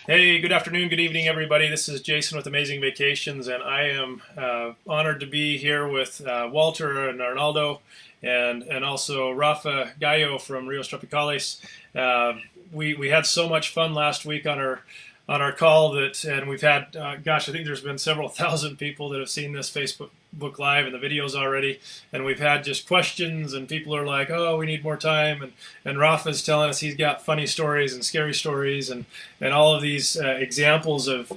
Hey, good afternoon, good evening, everybody. This is Jason with Amazing Vacations, and I am honored to be here with Walter and Arnaldo, and also Rafa Gallo from Rios Tropicales. We had so much fun last week on our call and we've had I think there's been several thousand people that have seen this Facebook Live and the videos already, and we've had just questions, and people are like, "Oh, we need more time," and Rafa's telling us he's got funny stories and scary stories and all of these examples of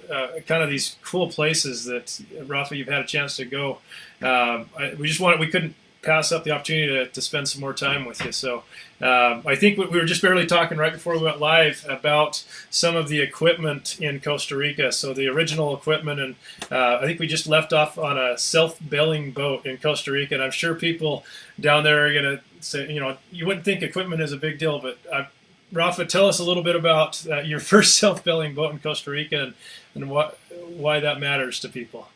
kind of these cool places that Rafa, you've had a chance to go. We couldn't pass up the opportunity to spend some more time with you. So I think we were just barely talking right before we went live about some of the equipment in Costa Rica. So the original equipment, and I think we just left off on a self-bailing boat in Costa Rica, and I'm sure people down there are going to say, you wouldn't think equipment is a big deal, but Rafa, tell us a little bit about your first self-bailing boat in Costa Rica and why that matters to people.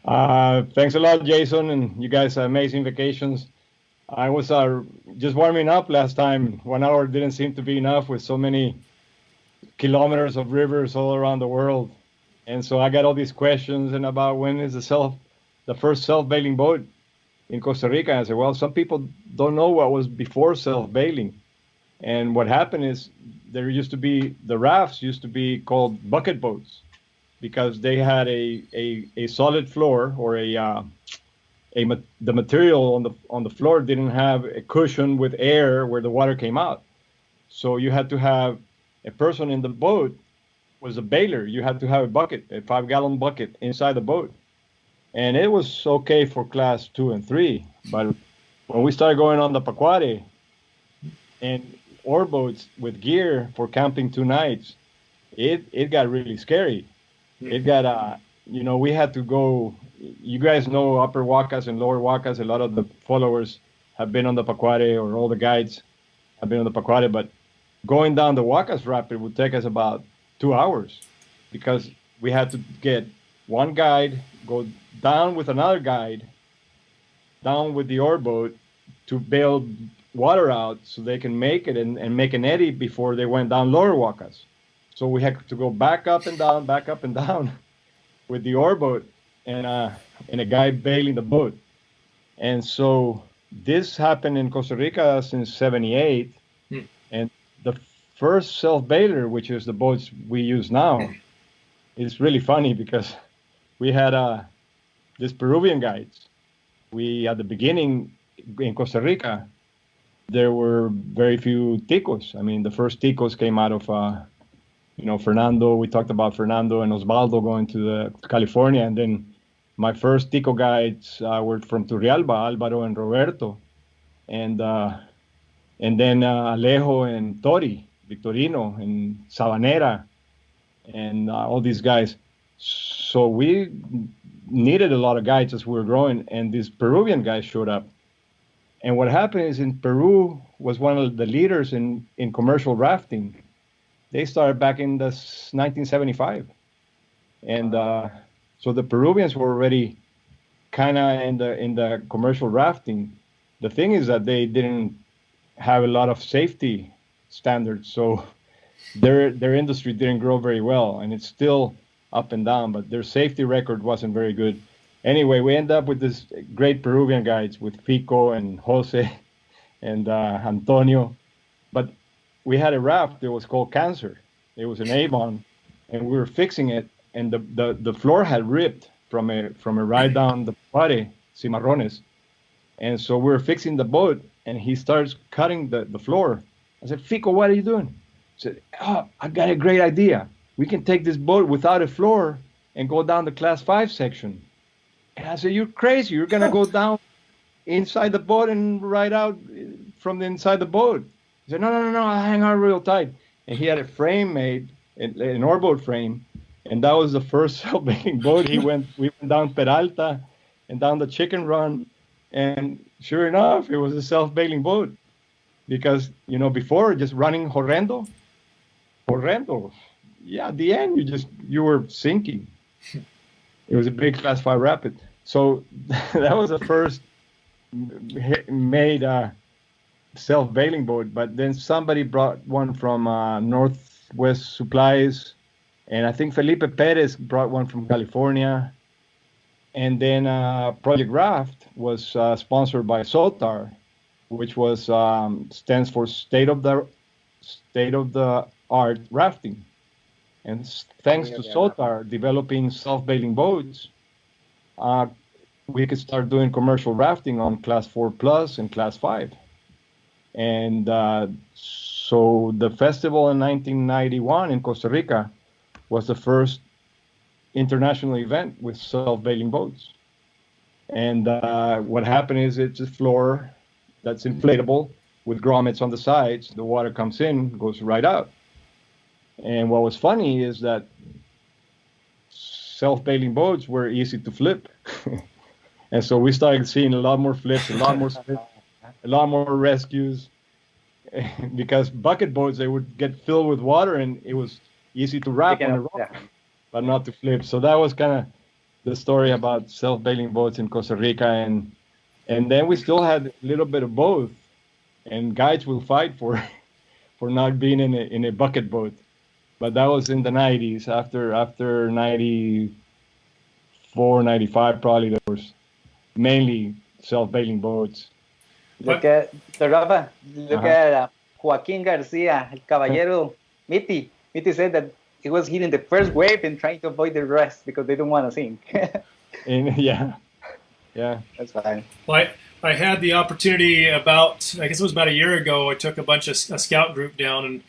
Thanks a lot, Jason, and you guys are amazing vacations. I was just warming up last time. 1 hour didn't seem to be enough with so many kilometers of rivers all around the world. And so I got all these questions and about when is the first self-bailing boat in Costa Rica. And I said, well, some people don't know what was before self-bailing. And what happened is the rafts used to be called bucket boats, because they had a solid floor, or the material on the floor didn't have a cushion with air where the water came out. So you had to have a person in the boat was a bailer. You had to have a bucket, a 5-gallon bucket inside the boat. And it was okay for class 2 and 3. But when we started going on the Pacuare and oar boats with gear for camping 2 nights, it got really scary. It got, we had to go. You guys know Upper Huacas and Lower Huacas. A lot of the followers have been on the Pacuare, or all the guides have been on the Pacuare. But going down the Huacas Rapid would take us about 2 hours, because we had to get one guide, go down with another guide, down with the oar boat to bail water out so they can make it and make an eddy before they went down Lower Huacas. So we had to go back up and down with the oar boat and a guy bailing the boat. And so this happened in Costa Rica since '78. And the first self-bailer, which is the boats we use now, is really funny, because we had these Peruvian guides. At the beginning in Costa Rica, there were very few ticos. I mean, the first ticos came out of Fernando. We talked about Fernando and Osvaldo going to California. And then my first tico guides were from Turrialba, Alvaro and Roberto. And then Alejo and Tori, Victorino and Sabanera, and all these guys. So we needed a lot of guides as we were growing, and these Peruvian guys showed up. And what happened is, in Peru was one of the leaders in commercial rafting. They started back in the 1975. And so the Peruvians were already kind of in the commercial rafting. The thing is that they didn't have a lot of safety standards, so their industry didn't grow very well, and it's still up and down, but their safety record wasn't very good. Anyway, we end up with this great Peruvian guides with Fico and Jose and Antonio. But we had a raft that was called Cancer. It was an Avon, and we were fixing it, and the floor had ripped from a ride down the Pare, Cimarrones. And so we were fixing the boat, and he starts cutting the floor. I said, Fico, what are you doing? He said, I got a great idea. We can take this boat without a floor and go down the class 5 section. And I said, you're crazy. You're going to go down inside the boat and ride out from the inside the boat. He said, no, I'll hang on real tight. And he had a frame made, an oarboat frame. And that was the first self-bailing boat. We went down Peralta and down the Chicken Run. And sure enough, it was a self-bailing boat. Because, before, just running horrendo. Yeah, at the end, you were sinking. It was a big class 5 rapid. So that was the first made self-bailing boat. But then somebody brought one from Northwest Supplies And I think Felipe Perez brought one from California. And then Project Raft was sponsored by SOTAR, which was stands for state of the art rafting. And thanks to SOTAR developing self-bailing boats, we could start doing commercial rafting on Class 4 Plus and Class 5. And so the festival in 1991 in Costa Rica was the first international event with self-bailing boats. And what happened is it's a floor that's inflatable with grommets on the sides. The water comes in, goes right out. And what was funny is that self-bailing boats were easy to flip. And so we started seeing a lot more flips, a lot more splits, a lot more rescues. Because bucket boats, they would get filled with water and it was easy to wrap on the rock, but not to flip. So that was kind of the story about self-bailing boats in Costa Rica. And then we still had a little bit of both. And guides will fight for not being in a bucket boat. But that was in the 90s. After 94, 95, probably there was mainly self-bailing boats. Look at Joaquin Garcia, El Caballero, Mitty. Mitty said that he was hitting the first wave and trying to avoid the rest because they don't want to sink. Yeah. That's fine. Well, I had the opportunity I guess it was about a year ago. I took a bunch of a scout group down and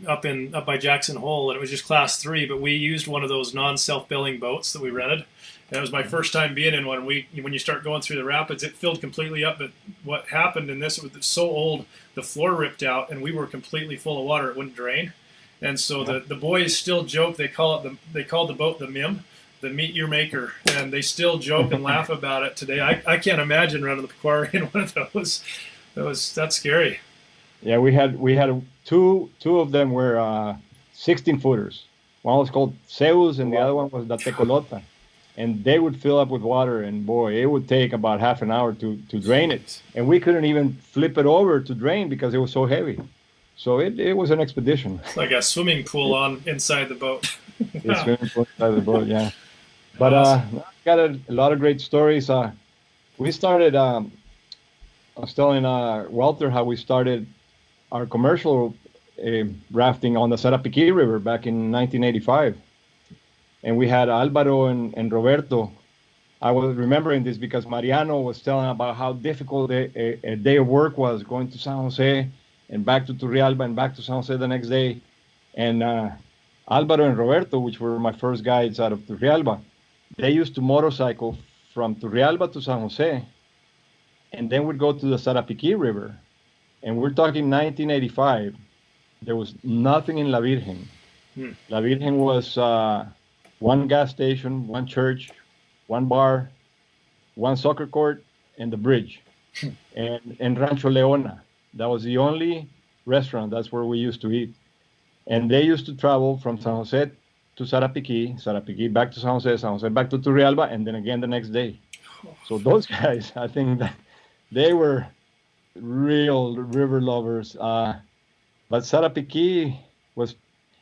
up by Jackson Hole, and it was just Class 3. But we used one of those non-self-billing boats that we rented. And it was my first time being in one. When you start going through the rapids, it filled completely up. But what happened in this, it was so old, the floor ripped out, and we were completely full of water. It wouldn't drain. And so the boys still joke. They called the boat the MIM, the Meet Your Maker, and they still joke and laugh about it today. I can't imagine running the Pequari in one of those. That's scary. Yeah, we had two of them were 16 footers. One was called Zeus, and the other one was the Tecolota. And they would fill up with water, and boy, it would take about half an hour to drain it. And we couldn't even flip it over to drain because it was so heavy. So it was an expedition. It's like a swimming pool inside the boat. It's swimming pool inside the boat, yeah. But got a lot of great stories. We started, I was telling Walter how we started our commercial rafting on the Sarapiquí River back in 1985. And we had Alvaro and Roberto. I was remembering this because Mariano was telling about how difficult a day of work was going to San Jose and back to Turrialba and back to San Jose the next day. And Alvaro and Roberto, which were my first guides out of Turrialba, they used to motorcycle from Turrialba to San Jose and then would go to the Sarapiquí River. And we're talking 1985. There was nothing in La Virgen. La Virgen was one gas station, one church, one bar, one soccer court, and the bridge. and Rancho Leona. That was the only restaurant. That's where we used to eat. And they used to travel from San Jose to Sarapiquí, Sarapiquí back to San Jose back to Turrialba, and then again the next day. So those guys, I think that they were real river lovers. But Sarapiquí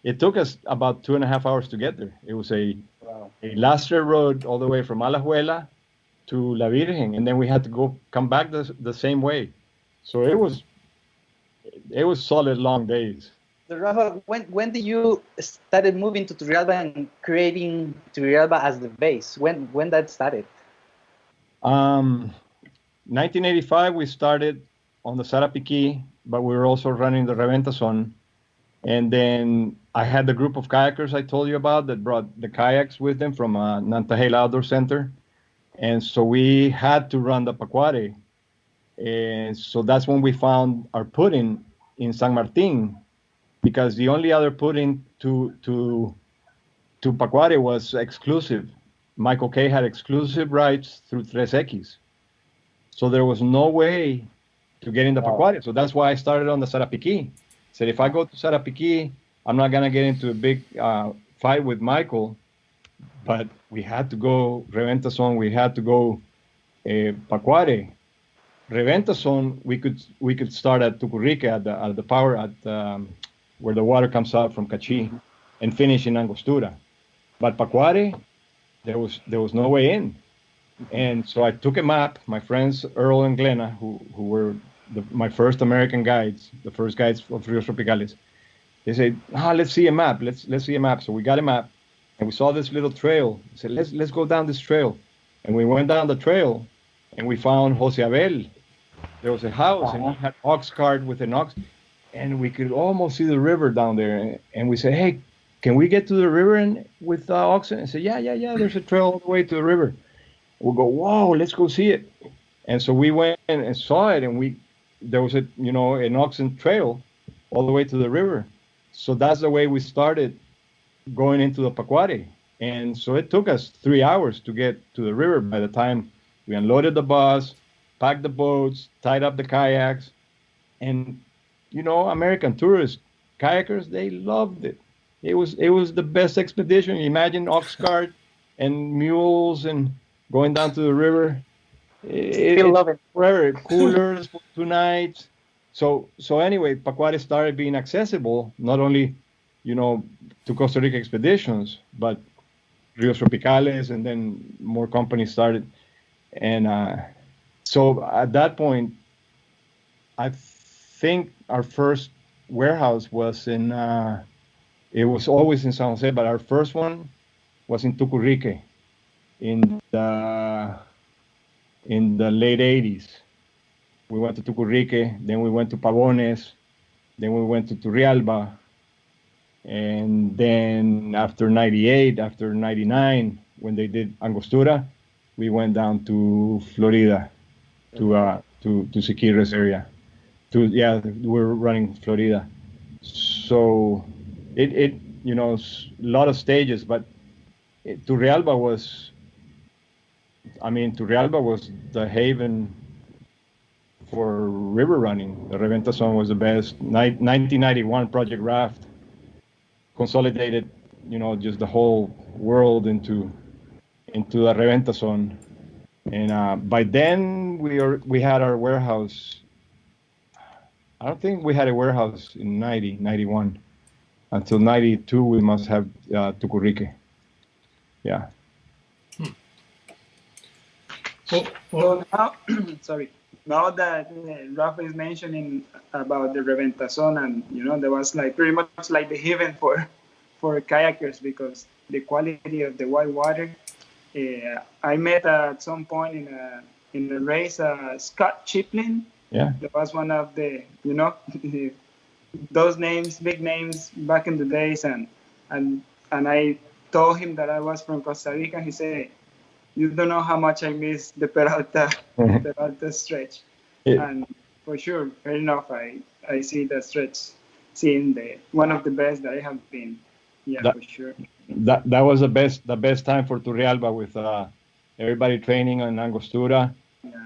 it took us about 2.5 hours to get there. It was a lastre road all the way from Alajuela to La Virgen, and then we had to come back the same way. So it was solid long days. So Rafa, when did you started moving to Turrialba and creating Turrialba as the base? When that started? 1985 we started on the Sarapiquí, but we were also running the Reventa Zone. And then I had the group of kayakers I told you about that brought the kayaks with them from Nantahela Outdoor Center. And so we had to run the Pequari. And so that's when we found our pudding in San Martin, because the only other pudding to Pequari was exclusive. Michael Kay had exclusive rights through 3X. So there was no way to get in the Pequari. So that's why I started on the Sarapiquí. Said, if I go to Sarapiquí, I'm not going to get into a big fight with Michael. But we had to go Reventa Zone. We had to go Pequari. Reventa Zone, we could start at Tucurrique at the power where the water comes out from Cachi. and finish in Angostura. But Pacuare, there was no way in. And so I took a map. My friends Earl and Glenna, who were my first American guides, the first guides of Rios Tropicales, they said, let's see a map. Let's see a map. So we got a map, and we saw this little trail. I said, let's go down this trail. And we went down the trail, and we found Jose Abel. There was a house, and he had an ox cart with an ox, and we could almost see the river down there. And we said, hey, can we get to the river with oxen? And said, yeah, there's a trail all the way to the river. We'll go, whoa, let's go see it. And so we went and saw it, and there was an oxen trail all the way to the river. So that's the way we started going into the Pacuare. And so it took us 3 hours to get to the river. By the time we unloaded the bus, packed the boats, tied up the kayaks, and American tourists, kayakers, they loved it. It was the best expedition. Imagine ox cart and mules and going down to the river. Still love it. Forever. Coolers for 2 nights. So anyway, Pacuare started being accessible, not only, to Costa Rica expeditions, but Rios Tropicales, and then more companies started. And so at that point, I think our first warehouse was it was always in San Jose, but our first one was in Tucurrique in the late 80s. We went to Tucurrique, then we went to Pavones, then we went to Turrialba, and then after 98, after 99, when they did Angostura, we went down to Florida, to Siquirres area. We're running Florida. So it a lot of stages, but Turrialba was the haven for river running. The Reventazón was the best. 1991 Project Raft consolidated, just the whole world into the Reventazón. And by then we had our warehouse. I don't think we had a warehouse in 91. Until 92, we must have Tucurrique. Yeah. So now, now that Rafa is mentioning about the Reventazón, and there was like pretty much like the heaven for kayakers because the quality of the whitewater. I met at some point in a race Scott Chiplin. Yeah. That was one of the those names, big names back in the days, and I told him that I was from Costa Rica. He said, "You don't know how much I miss the Peralta stretch." And for sure, fair enough, I see that stretch, seeing one of the best that I have been. Yeah, for sure. That was the best time for Turrialba with everybody training on Angostura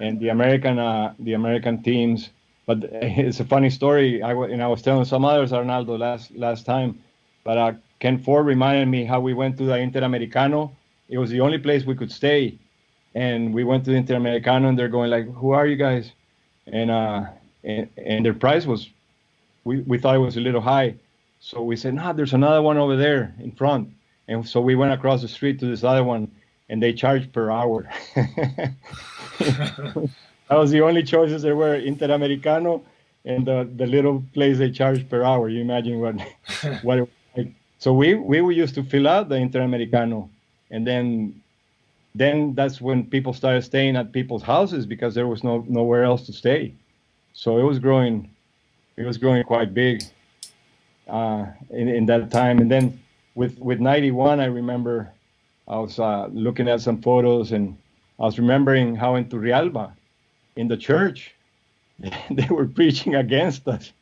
and the American teams. But it's a funny story. I was telling some others, Arnaldo, last time. But Ken Ford reminded me how we went to the Interamericano. It was the only place we could stay, and we went to the Interamericano, and they're going like, "Who are you guys?" And their price was, we thought it was a little high, so we said, "Nah, there's another one over there in front." And so we went across the street to this other one, and they charged per hour. That was the only choices there were, Interamericano and the little place they charged per hour. You imagine what it was like. So we used to fill out the Interamericano, and then that's when people started staying at people's houses because there was nowhere else to stay. So it was growing quite big in that time. And then with 91, I remember I was looking at some photos, and I was remembering how in Turrialba, in the church, they were preaching against us.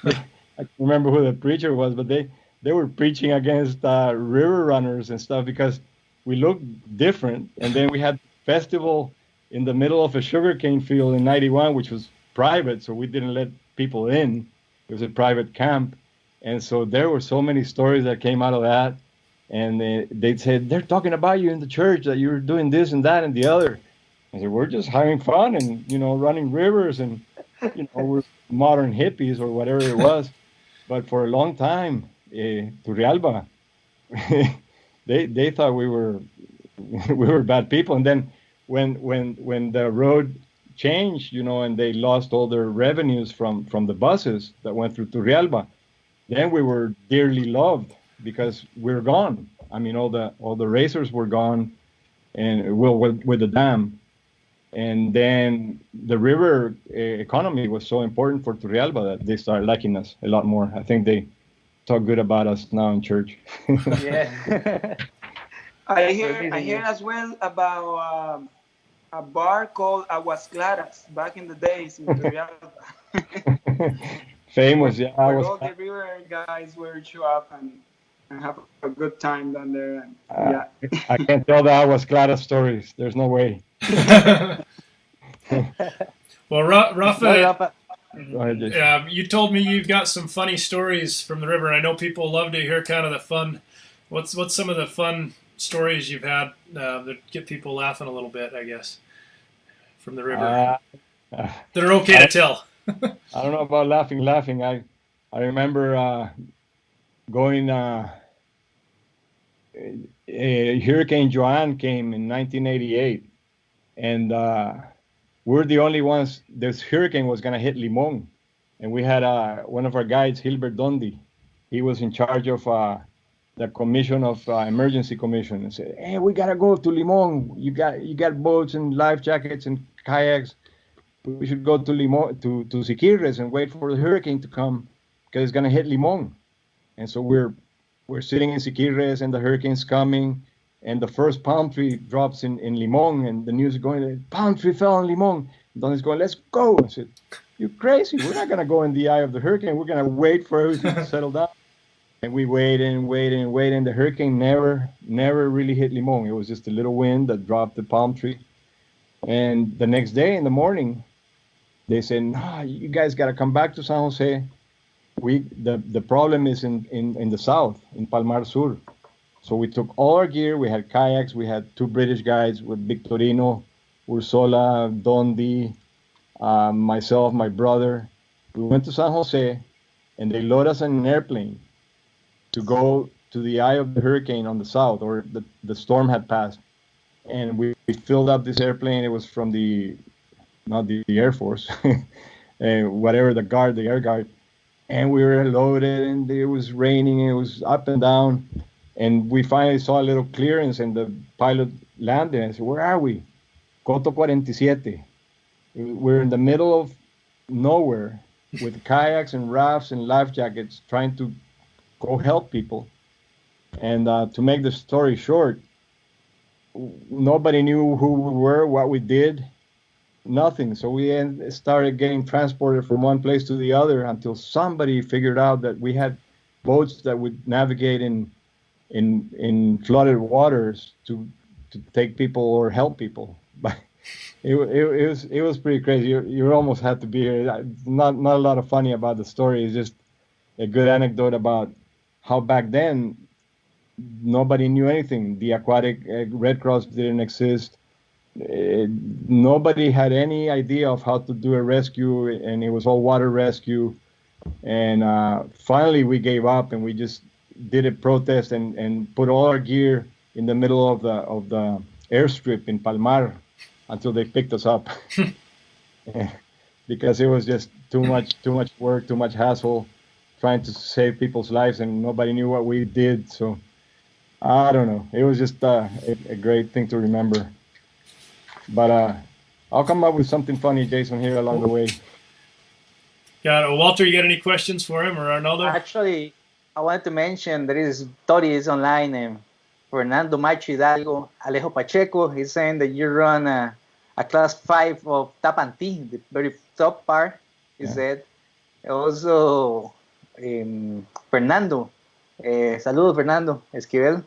I can't remember who the preacher was, but they were preaching against river runners and stuff because we looked different. And then we had festival in the middle of a sugarcane field in 91, which was private, so we didn't let people in. It was a private camp. And so there were so many stories that came out of that. And they said, they're talking about you in the church, that you're doing this and that and the other. I said, we're just having fun and, running rivers and, we're modern hippies or whatever it was. But for a long time, Turrialba. They thought we were we were bad people. And then when the road changed, and they lost all their revenues from the buses that went through Turrialba, then we were dearly loved because we're gone. I mean, all the racers were gone, and with the dam. And then the river economy was so important for Turrialba that they started liking us a lot more. I think they talk good about us now in church. Yeah. I hear as well about a bar called Aguas Claras back in the days in Turrialba. Famous, yeah. Where all the river guys would show up and have a good time down there. And, yeah. I can't tell the Aguas Claras stories. There's no way. Well, Rafa, Go ahead, Jason. you told me you've got some funny stories from the river. I know people love to hear kind of the fun. What's some of the fun stories you've had that get people laughing a little bit, I guess, from the river that are okay to tell? I don't know about laughing. I remember going. Hurricane Joanne came in 1988, and we're the only ones. This hurricane was going to hit Limón, and we had one of our guides, Hilbert Dondi. He was in charge of the commission of emergency commission, and said, "Hey, we gotta go to Limón. You got boats and life jackets and kayaks. We should go to Limón to Siquirres and wait for the hurricane to come because it's gonna hit Limón." And so we're sitting in Siquirres and the hurricane's coming, and the first palm tree drops in Limón, and the news is going, palm tree fell in Limón. And Donnie's going, "Let's go." I said, "You're crazy. We're not gonna go in the eye of the hurricane. We're gonna wait for everything to settle down." And we waited and waited and waited, and the hurricane never really hit Limón. It was just a little wind that dropped the palm tree. And the next day in the morning, they said, "No, you guys got to come back to San Jose. The problem is in the south, in Palmar Sur." So we took all our gear. We had kayaks. We had 2 British guides with Victorino, Ursola, Dondi, myself, my brother. We went to San Jose, and they loaded us in an airplane to go to the eye of the hurricane on the south, or the storm had passed. And we filled up this airplane. It was from not the Air Force, whatever, the air guard. And we were loaded, and it was raining, it was up and down. And we finally saw a little clearance, and the pilot landed. And I said, "Where are we?" Coto 47. We're in the middle of nowhere with kayaks and rafts and life jackets trying to go help people. And to make the story short, nobody knew who we were, what we did, nothing. So we started getting transported from one place to the other until somebody figured out that we had boats that would navigate in flooded waters to take people or help people. But it was pretty crazy. You almost had to be here. Not a lot of funny about the story. It's just a good anecdote about how back then nobody knew anything. The aquatic Red Cross didn't exist. Nobody had any idea of how to do a rescue, and it was all water rescue. And finally we gave up, and we just did a protest and put all our gear in the middle of the airstrip in Palmar until they picked us up. Because it was just too much work, too much hassle, trying to save people's lives, and nobody knew what we did. So I don't know. It was just a great thing to remember. But I'll come up with something funny, Jason, here along the way. Got it. Walter, you got any questions for him, or Arnaldo? Actually, I wanted to mention there is stories online. Fernando Macho Hidalgo, Alejo Pacheco, he's saying that you run a class 5 of Tapanti, the very top part, he said. Also, Fernando, saludos Fernando Esquivel.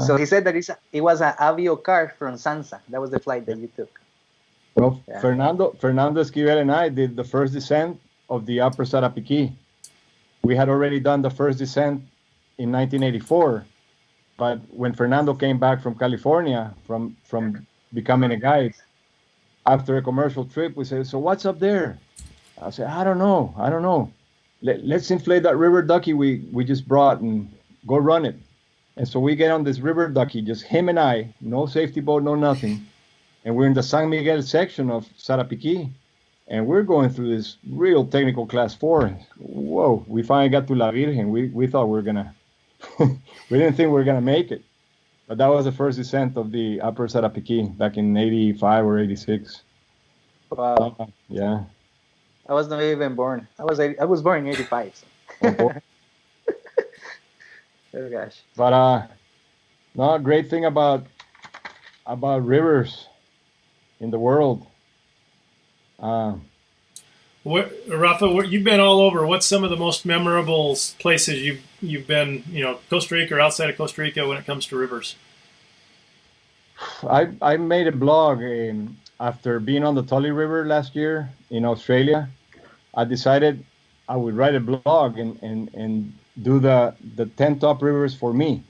So he said that it was an avio car from Sansa. That was the flight that you took. Well, Fernando Esquivel and I did the first descent of the Upper Sarapiquí. We had already done the first descent in 1984. But when Fernando came back from California, from becoming a guide, after a commercial trip, we said, "So what's up there?" I said, I don't know. let's inflate that river ducky we just brought and go run it. And so we get on this river ducky, just him and I, no safety boat, no nothing. And we're in the San Miguel section of Sarapiquí. And we're going through this real technical class 4. Whoa, we finally got to La Virgen. We thought we were going to, we didn't think we were going to make it. But that was the first descent of the upper Sarapiquí back in 85 or 86. Wow. Yeah. I was not even born. I was born in 85. So. Oh gosh. But no, great thing about rivers in the world. Rafa, you've been all over. What's some of the most memorable places you've been? Costa Rica or outside of Costa Rica when it comes to rivers. I made a blog after being on the Tully River last year in Australia. I decided I would write a blog and do the 10 top rivers for me.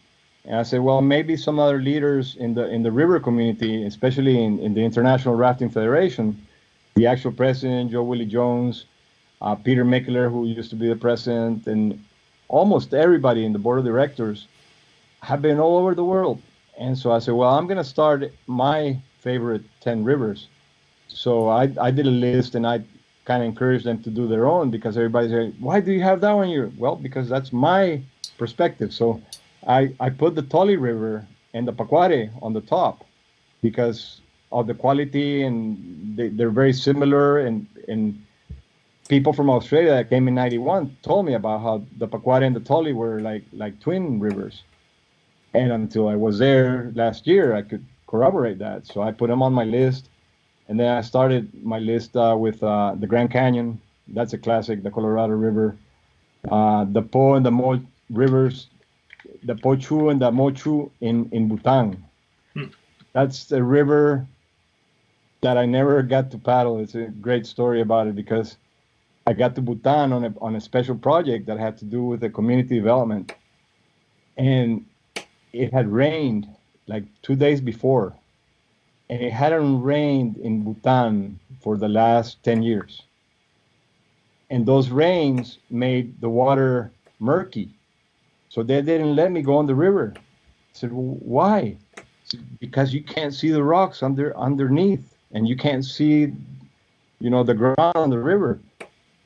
And I said, well, maybe some other leaders in the river community, especially in the International Rafting Federation, the actual president, Joe Willie Jones, Peter Mickler, who used to be the president, and almost everybody in the board of directors have been all over the world. And so I said, well, I'm going to start my favorite 10 rivers. So I did a list, and I kind of encouraged them to do their own, because everybody's saying, why do you have that one here? Well, because that's my perspective. So I put the Tully River and the Pacuare on the top because of the quality, and they're very similar. And people from Australia that came in '91 told me about how the Pacuare and the Tully were like twin rivers. And until I was there last year, I could corroborate that. So I put them on my list. And then I started my list with the Grand Canyon. That's a classic, the Colorado River. The Po and the Mo rivers, the Po Chu and the Mo Chu in Bhutan. That's the river that I never got to paddle. It's a great story about it, because I got to Bhutan on a special project that had to do with the community development. And it had rained like 2 days before. And it hadn't rained in Bhutan for the last 10 years. And those rains made the water murky. So they didn't let me go on the river. I said, well, why? I said, because you can't see the rocks underneath, and you can't see, the ground on the river.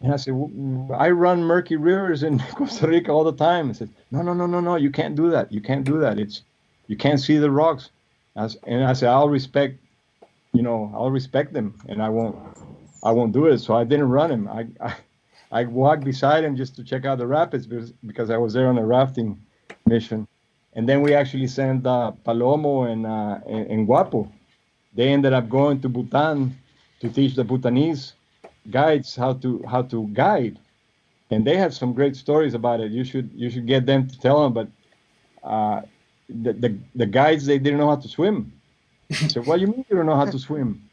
And I said, well, I run murky rivers in Costa Rica all the time. I said, no, you can't do that. You can't do that. You can't see the rocks. And I said, I'll respect them, and I won't do it. So I didn't run him. I walked beside him just to check out the rapids because I was there on a rafting mission. And then we actually sent Palomo and Guapo. They ended up going to Bhutan to teach the Bhutanese guides how to guide, and they had some great stories about it. You should get them to tell them. But the guides, they didn't know how to swim. So what do you mean you don't know how to swim?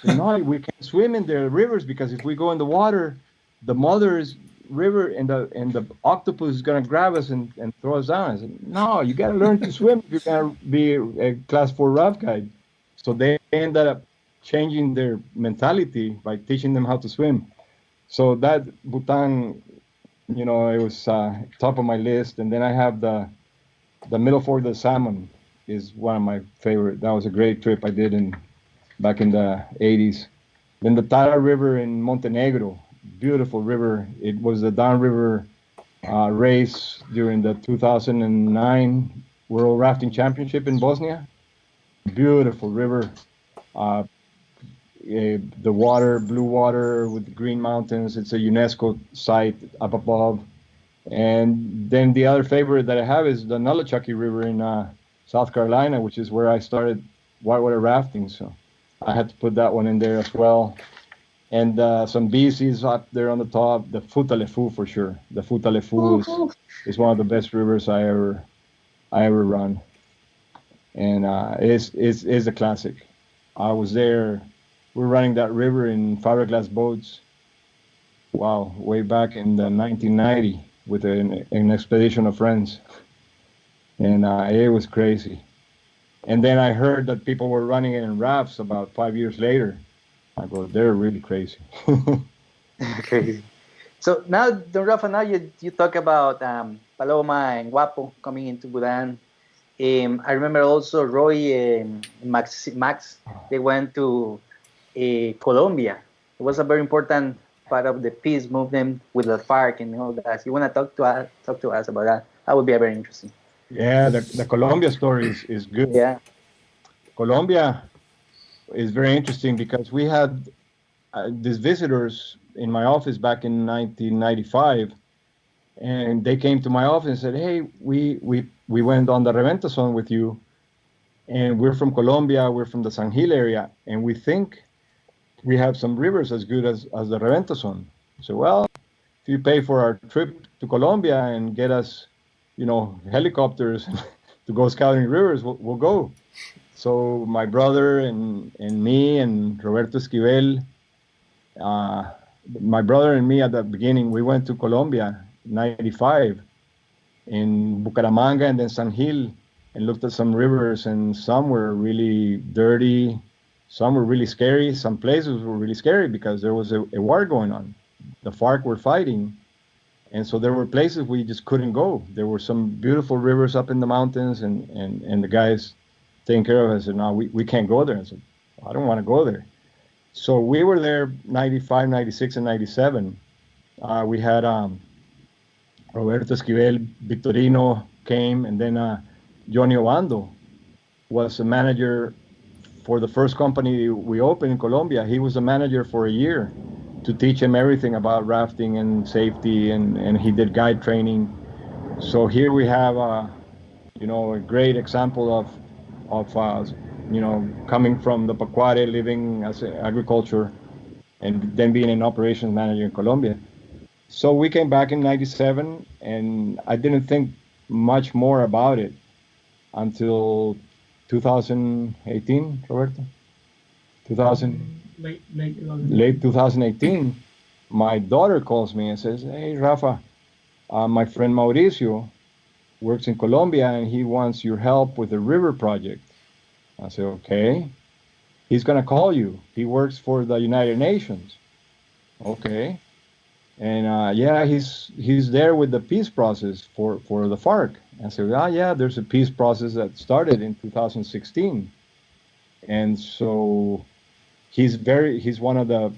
Said, no, we can't swim in the rivers, because if we go in the water, the mother's river and the octopus is gonna grab us and throw us down. I said, no, you gotta learn to swim if you're gonna be a class 4 raft guide. So they ended up changing their mentality by teaching them how to swim. So that Bhutan, it was top of my list. And then I have the Middle Fork of the Salmon is one of my favorite. That was a great trip I did back in the 80s. Then the Tara River in Montenegro, beautiful river. It was the downriver race during the 2009 World Rafting Championship in Bosnia. Beautiful river. The water, blue water with green mountains. It's a UNESCO site up above. And then the other favorite that I have is the Nolichucky River in South Carolina, which is where I started whitewater rafting. So I had to put that one in there as well. And some BCs up there on the top. The Futalefu for sure. The Futalefu is one of the best rivers I ever run. And it's a classic. I was there. We're running that river in fiberglass boats. Wow, way back in the 1990 with an expedition of friends. And it was crazy. And then I heard that people were running it in rafts about 5 years later. I go, they're really crazy. Crazy. So now, Don Rafa, now you talk about Paloma and Guapo coming into Bhutan. I remember also Roy and Max, they went to Colombia. It was a very important part of the peace movement with the FARC and all that. You want to talk to us about that? That would be very interesting. Yeah, the Colombia story is good. Yeah. Colombia is very interesting because we had these visitors in my office back in 1995, and they came to my office and said, "Hey, we went on the Reventa zone with you, and we're from Colombia, we're from the San Gil area, and we think we have some rivers as good as the Reventa zone." So, well, if you pay for our trip to Colombia and get us, helicopters to go scouting rivers, we'll go. So my brother and me and Roberto Esquivel, my brother and me at the beginning, we went to Colombia in 95 in Bucaramanga and then San Gil and looked at some rivers, and some were really dirty, some were really scary, some places were really scary because there was a war going on. The FARC were fighting, and so there were places we just couldn't go. There were some beautiful rivers up in the mountains, and the guys taking care of us said, "No, we can't go there." I said, "I don't want to go there." So we were there 95, 96, and 97. We had Roberto Esquivel, Victorino came, and then Johnny Obando was a manager for the first company we opened in Colombia. He was a manager for a year to teach him everything about rafting and safety, and he did guide training. So here we have, a great example of coming from the Pacuare, living as agriculture, and then being an operations manager in Colombia. So we came back in 97, and I didn't think much more about it until 2018, Roberto? 2000? Late 2018. My daughter calls me and says, "Hey, Rafa, my friend Mauricio works in Colombia, and he wants your help with the river project." I said, "Okay." "He's going to call you. He works for the United Nations." "Okay." And yeah, he's there with the peace process for the FARC. I said, yeah, there's a peace process that started in 2016. And so he's one of the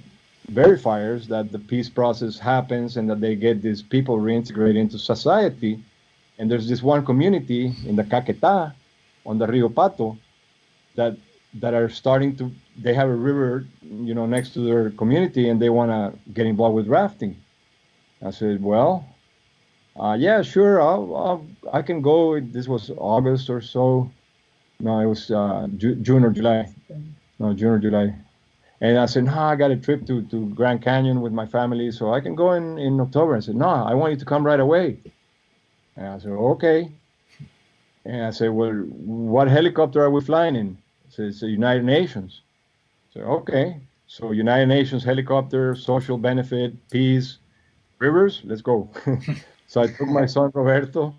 verifiers that the peace process happens and that they get these people reintegrated into society. And there's this one community in the Caquetá on the Rio Pato that are starting to, they have a river, next to their community, and they want to get involved with rafting. I said, well, yeah, sure, I can go. This was August or so. No, it was June or July. No, June or July. And I said, no, I got a trip to Grand Canyon with my family, so I can go in October. I said, no, I want you to come right away. And I said, okay. And I said, well, what helicopter are we flying in? I said, it's the United Nations. I said, okay. So United Nations helicopter, social benefit, peace, rivers, let's go. So I took my son Roberto.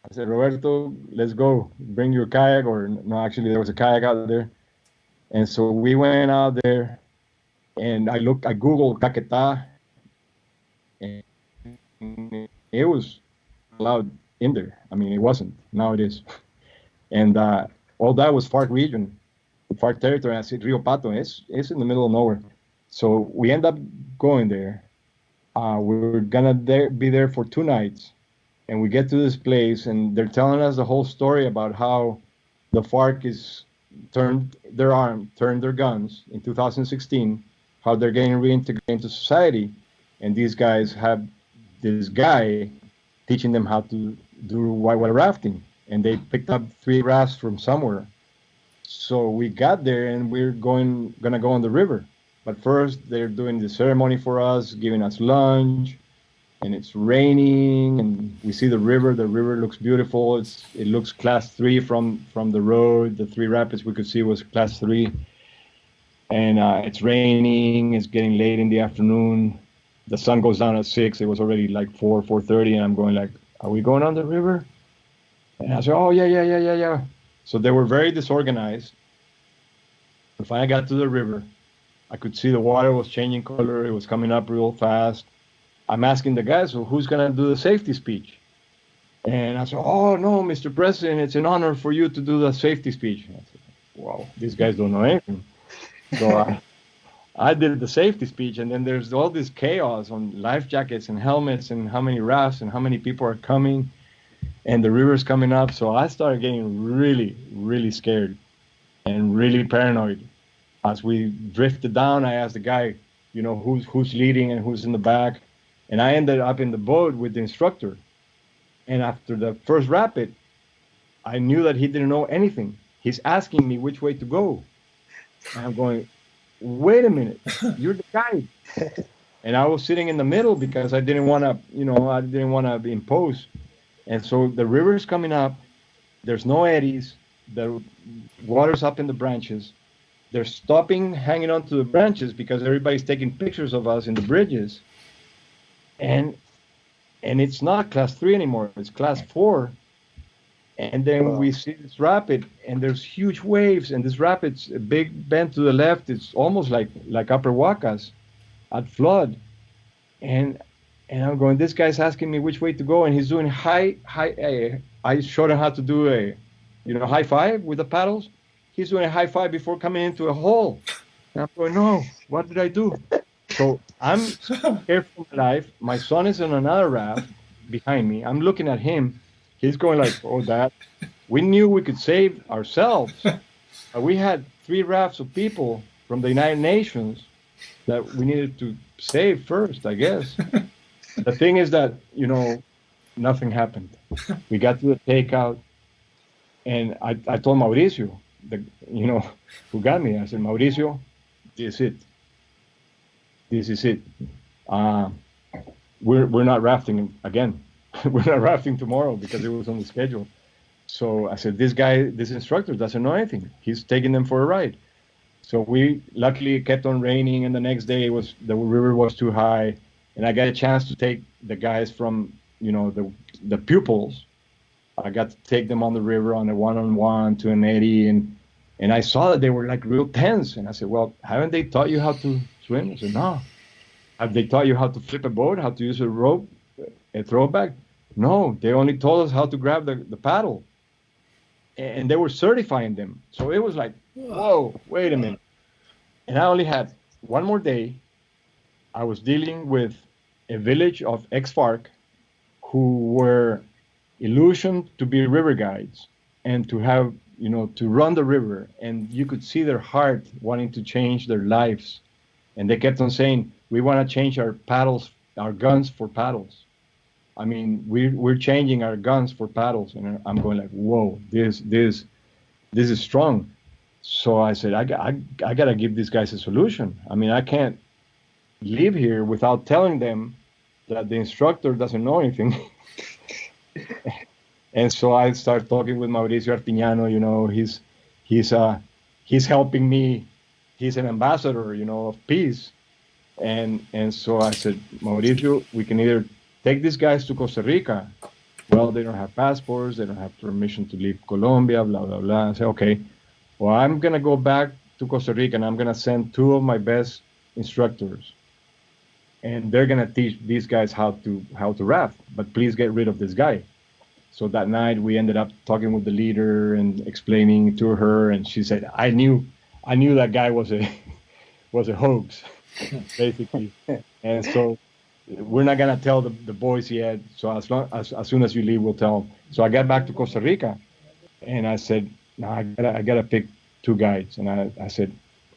I said, Roberto, let's go. Bring your kayak, or no, actually there was a kayak out there. And so we went out there, and I Googled Caquetá, and it was allowed in there. I mean, it wasn't. Now it is. And all that was FARC region, FARC territory. I said, Rio Pato, it's in the middle of nowhere. So we end up going there. We were gonna be there for 2 nights, and we get to this place, and they're telling us the whole story about how the FARC turned their guns in 2016, how they're getting reintegrated into society, and these guys have this guy teaching them how to do whitewater rafting, and they picked up 3 rafts from somewhere. So we got there, and we're gonna go on the river. But first, they're doing the ceremony for us, giving us lunch, and it's raining, and we see the river. The river looks beautiful. It looks class 3 from the road. The 3 rapids we could see was class 3. And it's raining. It's getting late in the afternoon. The sun goes down at 6. It was already like 4:30, and I'm going like, are we going on the river? And I said, oh, yeah. So they were very disorganized. If I got to the river, I could see the water was changing color. It was coming up real fast. I'm asking the guys, so who's going to do the safety speech? And I said, oh, no, Mr. President, it's an honor for you to do the safety speech. I said, wow, these guys don't know anything. So I did the safety speech, and then there's all this chaos on life jackets and helmets and how many rafts and how many people are coming and the river's coming up. So I started getting really, really scared and really paranoid. As we drifted down, I asked the guy, you know, who's leading and who's in the back. And I ended up in the boat with the instructor. And after the first rapid, I knew that he didn't know anything. He's asking me which way to go. And I'm going, wait a minute, you're the guide. And I was sitting in the middle because I didn't want to, you know, I didn't want to be imposed. And so the river's coming up. There's no eddies. The water's up in the branches. They're stopping, hanging on to the branches because everybody's taking pictures of us in the bridges. And it's not class 3 anymore. It's class 4. And then we see this rapid, and there's huge waves. And this rapid's a big bend to the left. It's almost like Upper Huacas at flood. And I'm going, this guy's asking me which way to go, and he's doing high. I showed him how to do a, you know, high five with the paddles. He's doing a high five before coming into a hole. And I'm going, no, what did I do? So I'm scared for my life. My son is on another raft behind me. I'm looking at him. He's going like, oh, Dad, we knew we could save ourselves. We had 3 rafts of people from the United Nations that we needed to save first, I guess. The thing is that, you know, nothing happened. We got to the takeout, and I told Mauricio, you know, who got me, I said, Mauricio, this is it. This is it. We're not rafting again. We're not rafting tomorrow because it was on the schedule. So I said, this instructor doesn't know anything. He's taking them for a ride. So we luckily kept on raining, and the next day the river was too high, and I got a chance to take the guys from, you know, the pupils. I got to take them on the river on a 1-on-1 to an eddy, and I saw that they were like real tense. And I said, well, haven't they taught you how to swim? I said, no. Have they taught you how to flip a boat, how to use a rope, a throwback? No, they only told us how to grab the paddle. And they were certifying them. So it was like, whoa, wait a minute. And I only had one more day. I was dealing with a village of ex-FARC who were illusioned to be river guides and to have, you know, to run the river. And you could see their heart wanting to change their lives. And they kept on saying, we want to change our paddles, our guns for paddles. I mean, we're changing our guns for paddles. And I'm going like, whoa, this is strong. So I said, I got to give these guys a solution. I mean, I can't leave here without telling them that the instructor doesn't know anything. And so I started talking with Mauricio Artiñano. You know, he's helping me. He's an ambassador, you know, of peace. And so I said, Mauricio, we can either take these guys to Costa Rica. Well, they don't have passports. They don't have permission to leave Colombia, blah, blah, blah. I said, okay, well, I'm going to go back to Costa Rica, and I'm going to send 2 of my best instructors. And they're going to teach these guys how to raft. But please get rid of this guy. So that night, we ended up talking with the leader and explaining to her. And she said, I knew that guy was a hoax, basically. And so we're not gonna tell the boys yet. So as soon as you leave, we'll tell them. So I got back to Costa Rica, and I said, no, I gotta pick 2 guides. And I said,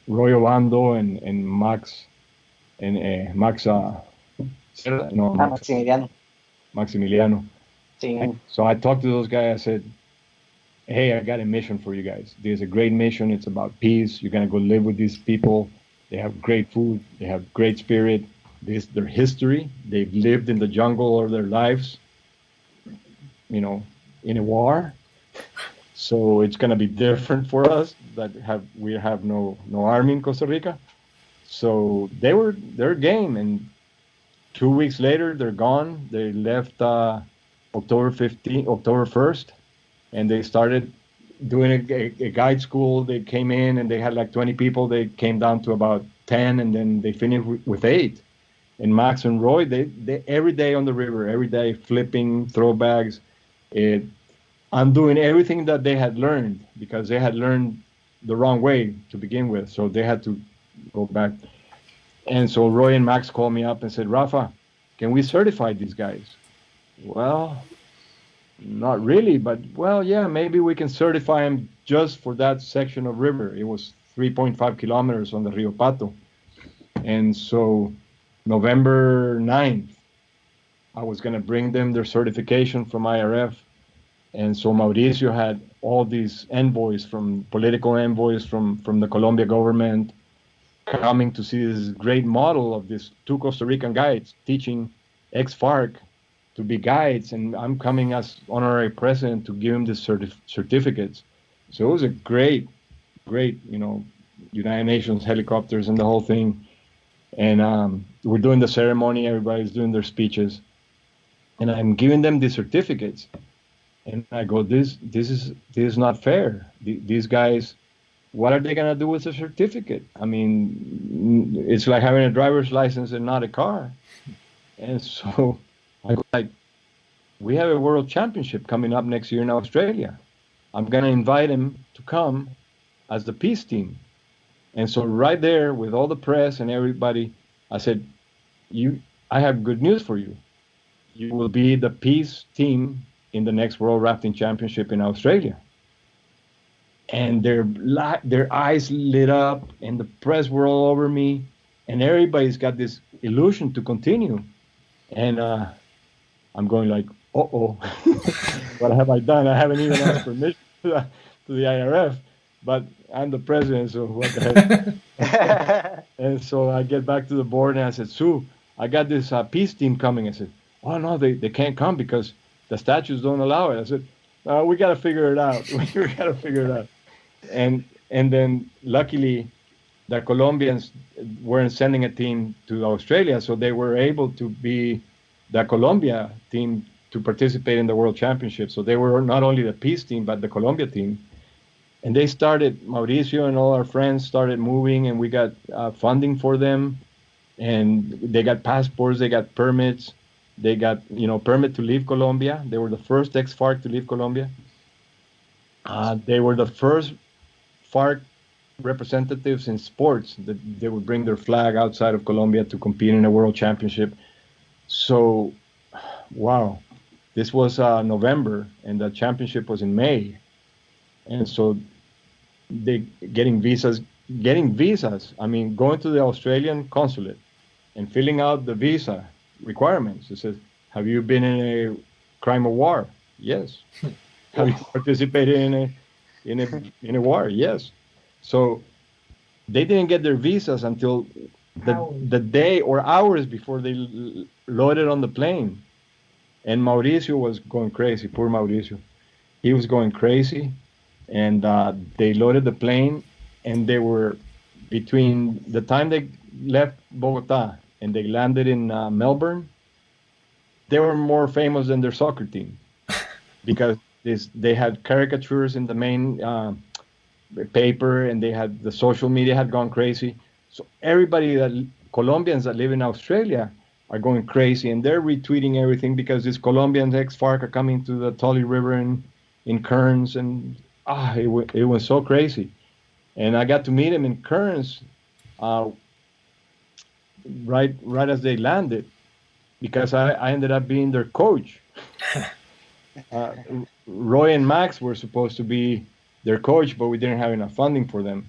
Roy Obando and Max, and Maximiliano. So I talked to those guys. I said, hey, I got a mission for you guys. There's a great mission. It's about peace. You're gonna go live with these people. They have great food. They have great spirit. This is their history. They've lived in the jungle all their lives, you know, in a war. So it's gonna be different for us that we have no army in Costa Rica. So they're game, and 2 weeks later they're gone. They left October 1st, and they started doing a guide school. They came in and they had like 20 people. They came down to about 10, and then they finished with 8. and Max and Roy, they every day on the river, every day flipping, throw bags, undoing everything that they had learned, because they had learned the wrong way to begin with. So they had to go back. And so Roy and Max called me up and said, Rafa, can we certify these guys? Well, not really, but well, yeah, maybe we can certify them just for that section of river. It was 3.5 kilometers on the Rio Pato. And so November 9th, I was going to bring them their certification from IRF. And so Mauricio had all these envoys, political envoys from the Colombia government, coming to see this great model of these two Costa Rican guides teaching ex-FARC to be guides, and I'm coming as honorary president to give them the certificates. So it was a great, United Nations helicopters and the whole thing. And we're doing the ceremony, everybody's doing their speeches, and I'm giving them the certificates. And I go, this is not fair. These guys, what are they gonna do with a certificate? I mean, it's like having a driver's license and not a car. And so I go like, we have a world championship coming up next year in Australia. I'm gonna invite him to come as the peace team. And so right there with all the press and everybody, I said, I have good news for you. You will be the peace team in the next World Rafting Championship in Australia. And their eyes lit up, and the press were all over me, and everybody's got this illusion to continue. And I'm going like, uh-oh, what have I done? I haven't even asked permission to the IRF, but I'm the president, so what the heck? And so I get back to the board, and I said, Sue, I got this peace team coming. I said, oh, no, they can't come because the statutes don't allow it. I said, we got to figure it out. We got to figure it out. And then luckily the Colombians weren't sending a team to Australia, so they were able to be the Colombia team to participate in the World Championship. So they were not only the peace team, but the Colombia team. And they started, Mauricio and all our friends started moving, and we got funding for them. And they got passports, they got permits. They got, permit to leave Colombia. They were the first ex-FARC to leave Colombia. They were the first FARC representatives in sports that they would bring their flag outside of Colombia to compete in a world championship. So, wow, this was November, and the championship was in May. And so they getting visas. I mean, going to the Australian consulate and filling out the visa requirements. It says, have you been in a crime of war? Yes. Have you participated in a war? Yes. So they didn't get their visas until the day or hours before they loaded on the plane. And Mauricio was going crazy. Poor Mauricio. He was going crazy. And they loaded the plane, and they were between the time they left Bogota and they landed in Melbourne, they were more famous than their soccer team because they had caricatures in the main paper, and they had the social media had gone crazy. So everybody Colombians that live in Australia are going crazy, and they're retweeting everything because these Colombians ex-FARC are coming to the Tully River in Kearns, and it was so crazy. And I got to meet him in Kearns right as they landed, because I ended up being their coach. Roy and Max were supposed to be their coach, but we didn't have enough funding for them.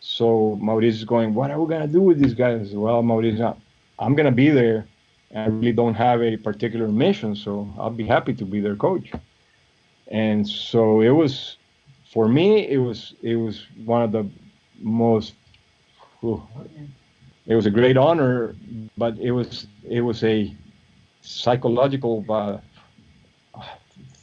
So Mauricio is going, what are we going to do with these guys? Well, Mauricio, I'm going to be there. And I really don't have a particular mission, so I'll be happy to be their coach. And so it was, for me, it was one of the most, it was a great honor, but it was a psychological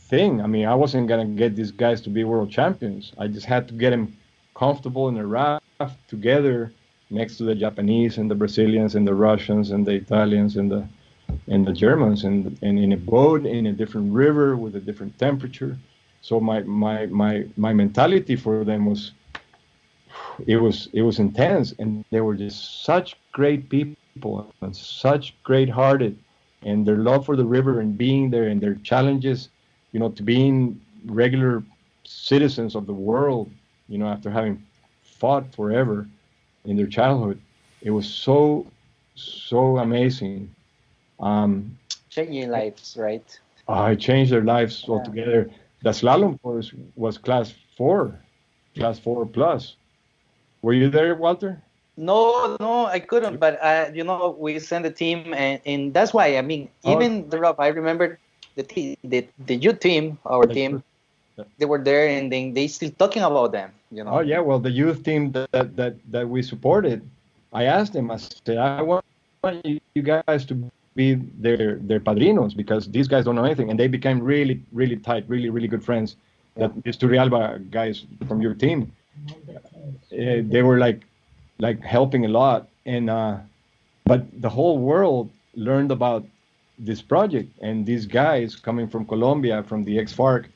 thing. I mean, I wasn't going to get these guys to be world champions. I just had to get them comfortable in a raft together next to the Japanese and the Brazilians and the Russians and the Italians and the Germans, and in a boat in a different river with a different temperature. So my mentality for them was, it was intense, and they were just such great people. people and such great-hearted, and their love for the river and being there and their challenges, to being regular citizens of the world, after having fought forever in their childhood. It was so amazing. Changing lives, right? It changed their lives altogether. The slalom course was class 4 plus. Were you there, Walter? No, I couldn't. But we sent a team, and that's why. I mean, even the Rough. I remember the youth team, our team. They were there, and then they still talking about them. Oh yeah, well, the youth team that we supported, I asked them. I said, I want you guys to be their padrinos, because these guys don't know anything, and they became really, really tight, really, really good friends. That these Turrialba guys from your team, they were like helping a lot, and but the whole world learned about this project and these guys coming from Colombia, from the ex-FARC,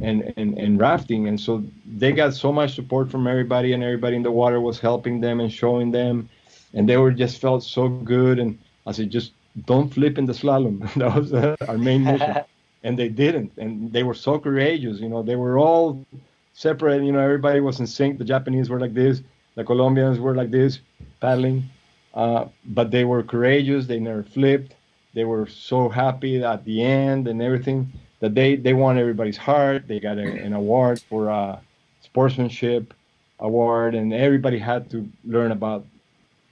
and rafting, and so they got so much support from everybody, and everybody in the water was helping them and showing them, and they were just felt so good. And I said, just don't flip in the slalom. That was our main mission. And they didn't, and they were so courageous. They were all separate. Everybody was in sync. The Japanese were like this, the Colombians were like this, paddling, but they were courageous. They never flipped. They were so happy at the end and everything, that they won everybody's heart. They got an award for sportsmanship award, and everybody had to learn about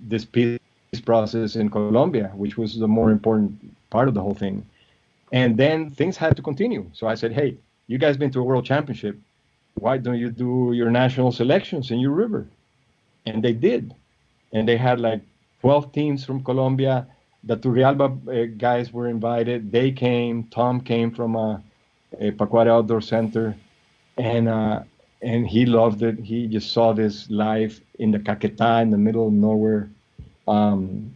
this peace process in Colombia, which was the more important part of the whole thing. And then things had to continue. So I said, hey, you guys been to a world championship. Why don't you do your national selections in your river? And they did. And they had like 12 teams from Colombia. The Turrialba guys were invited. They came. Tom came from a Pacuare Outdoor Center. And he loved it. He just saw this life in the Caquetá, in the middle of nowhere. Marlon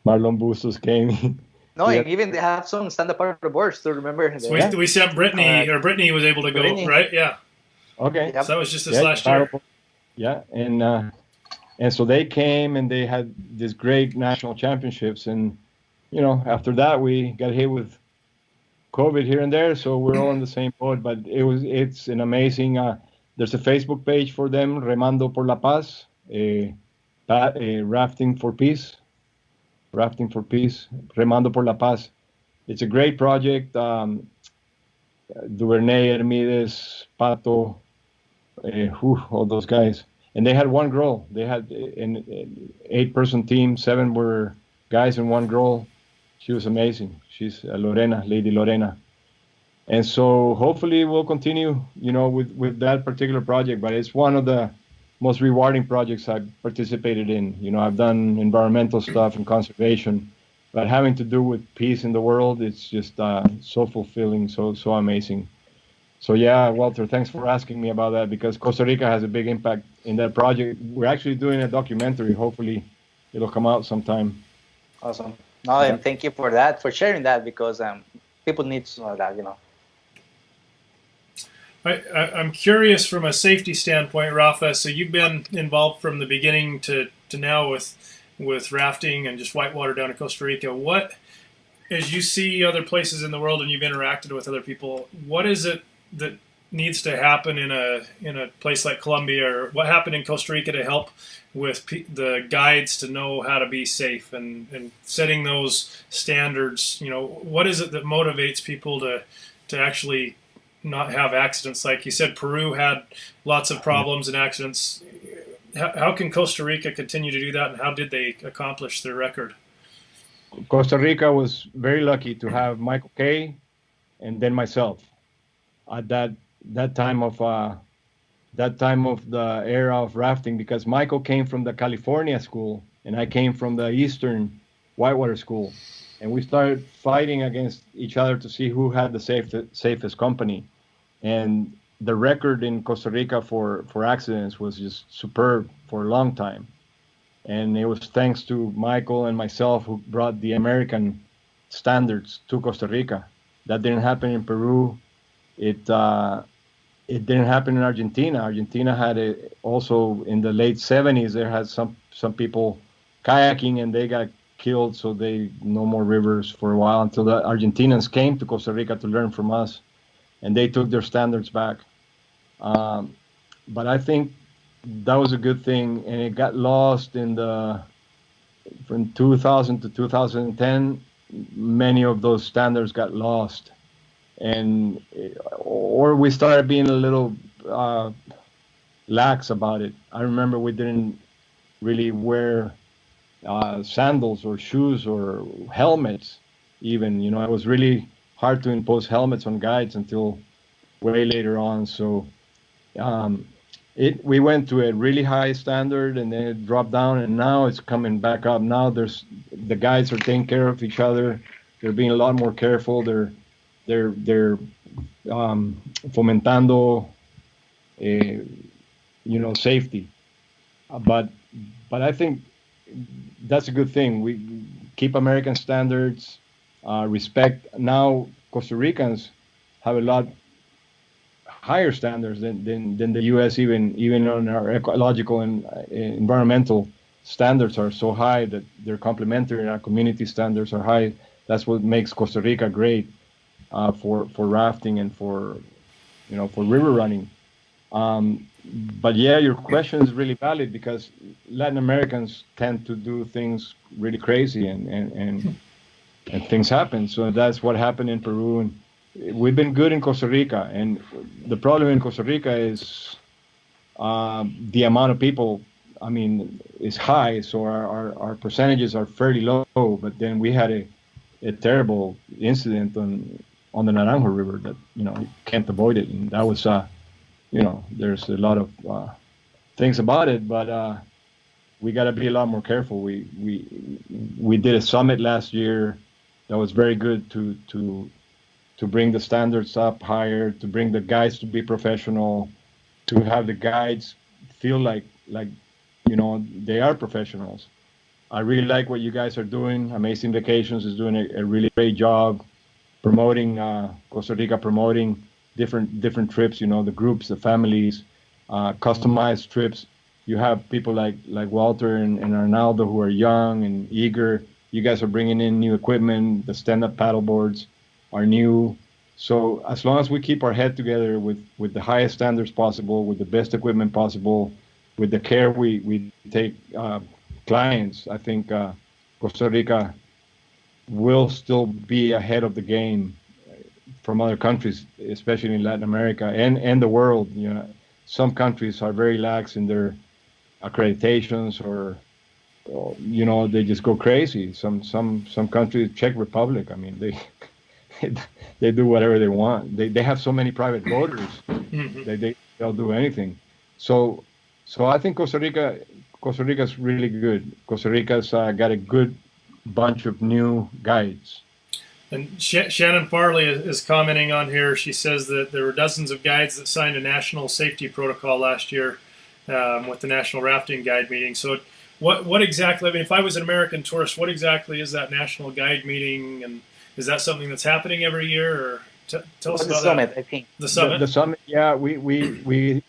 Bustos came. No, and even they have some stand-up paddleboards to remember. So we sent Brittany, or Brittany was able to go, right? Yeah. Okay. Yep. So that was just this last year. Yeah, and so they came, and they had these great national championships, and after that we got hit with COVID here and there, so we're all in the same boat. But it's an amazing. There's a Facebook page for them, Remando por la Paz, Rafting for Peace. Rafting for Peace, Remando por la Paz. It's a great project. Duvernay, Hermides, Pato, all those guys. And they had one girl. They had an 8-person team. 7 were guys and 1 girl. She was amazing. She's Lady Lorena. And so hopefully we'll continue, with that particular project. But it's one of the most rewarding projects I've participated in. I've done environmental stuff and conservation, but having to do with peace in the world, it's just so fulfilling, so amazing. So yeah, Walter, thanks for asking me about that, because Costa Rica has a big impact in that project. We're actually doing a documentary. Hopefully it'll come out sometime. Awesome. No, and thank you for that, for sharing that, because people need to know that, I'm curious from a safety standpoint, Rafa. So you've been involved from the beginning to now with rafting and just whitewater down in Costa Rica. What, as you see other places in the world and you've interacted with other people, what is it that needs to happen in a place like Colombia, or what happened in Costa Rica to help with the guides to know how to be safe and setting those standards? What is it that motivates people to actually not have accidents? Like you said, Peru had lots of problems and accidents. How can Costa Rica continue to do that, and how did they accomplish their record? Costa Rica was very lucky to have Michael Kay and then myself at that time of the era of rafting, because Michael came from the California school and I came from the Eastern Whitewater school, and we started fighting against each other to see who had the safest company. And the record in Costa Rica for accidents was just superb for a long time. And it was thanks to Michael and myself who brought the American standards to Costa Rica. That didn't happen in Peru. It didn't happen in Argentina. Argentina had also in the late 70s, there had some people kayaking, and they got killed, so they no more rivers for a while until the Argentinians came to Costa Rica to learn from us, and they took their standards back. But I think that was a good thing, and it got lost from 2000 to 2010. Many of those standards got lost, or we started being a little lax about it. I remember we didn't really wear sandals or shoes or helmets even. It was really hard to impose helmets on guides until way later on. So we went to a really high standard, and then it dropped down, and now it's coming back up. Now the guides are taking care of each other. They're being a lot more careful. They're fomentando safety. But I think that's a good thing. We keep American standards, respect. Now Costa Ricans have a lot higher standards than the U.S. even on our ecological and environmental standards are so high that they're complementary, and our community standards are high. That's what makes Costa Rica great for rafting and for river running. But yeah, your question is really valid, because Latin Americans tend to do things really crazy, and things happen. So that's what happened in Peru, and we've been good in Costa Rica. And the problem in Costa Rica is the amount of people, is high, so our percentages are fairly low. But then we had a terrible incident on the Naranjo River that you can't avoid it, and that was there's a lot of things about it, but we got to be a lot more careful. We did a summit last year that was very good to bring the standards up higher, to bring the guides to be professional, to have the guides feel like they are professionals. I really like what you guys are doing. Amazing Vacations is doing a really great job promoting Costa Rica, promoting different trips, the groups, the families, customized trips. You have people like Walter and Arnaldo who are young and eager. You guys are bringing in new equipment. The stand-up paddle boards are new. So as long as we keep our head together with the highest standards possible, with the best equipment possible, with the care we take clients, I think Costa Rica will still be ahead of the game from other countries, especially in Latin America and the world. Some countries are very lax in their accreditations, or they just go crazy. Some countries, Czech Republic, they do whatever they want. They have so many private voters, they'll do anything. So I think Costa Rica's really good. Costa Rica's got a good bunch of new guides. And Shannon Farley is commenting on here. She says that there were dozens of guides that signed a national safety protocol last year with the National Rafting Guide Meeting. So what exactly, if I was an American tourist, what exactly is that National Guide Meeting? And is that something that's happening every year? Or tell us about the summit, that. I think. The summit? The summit, yeah. We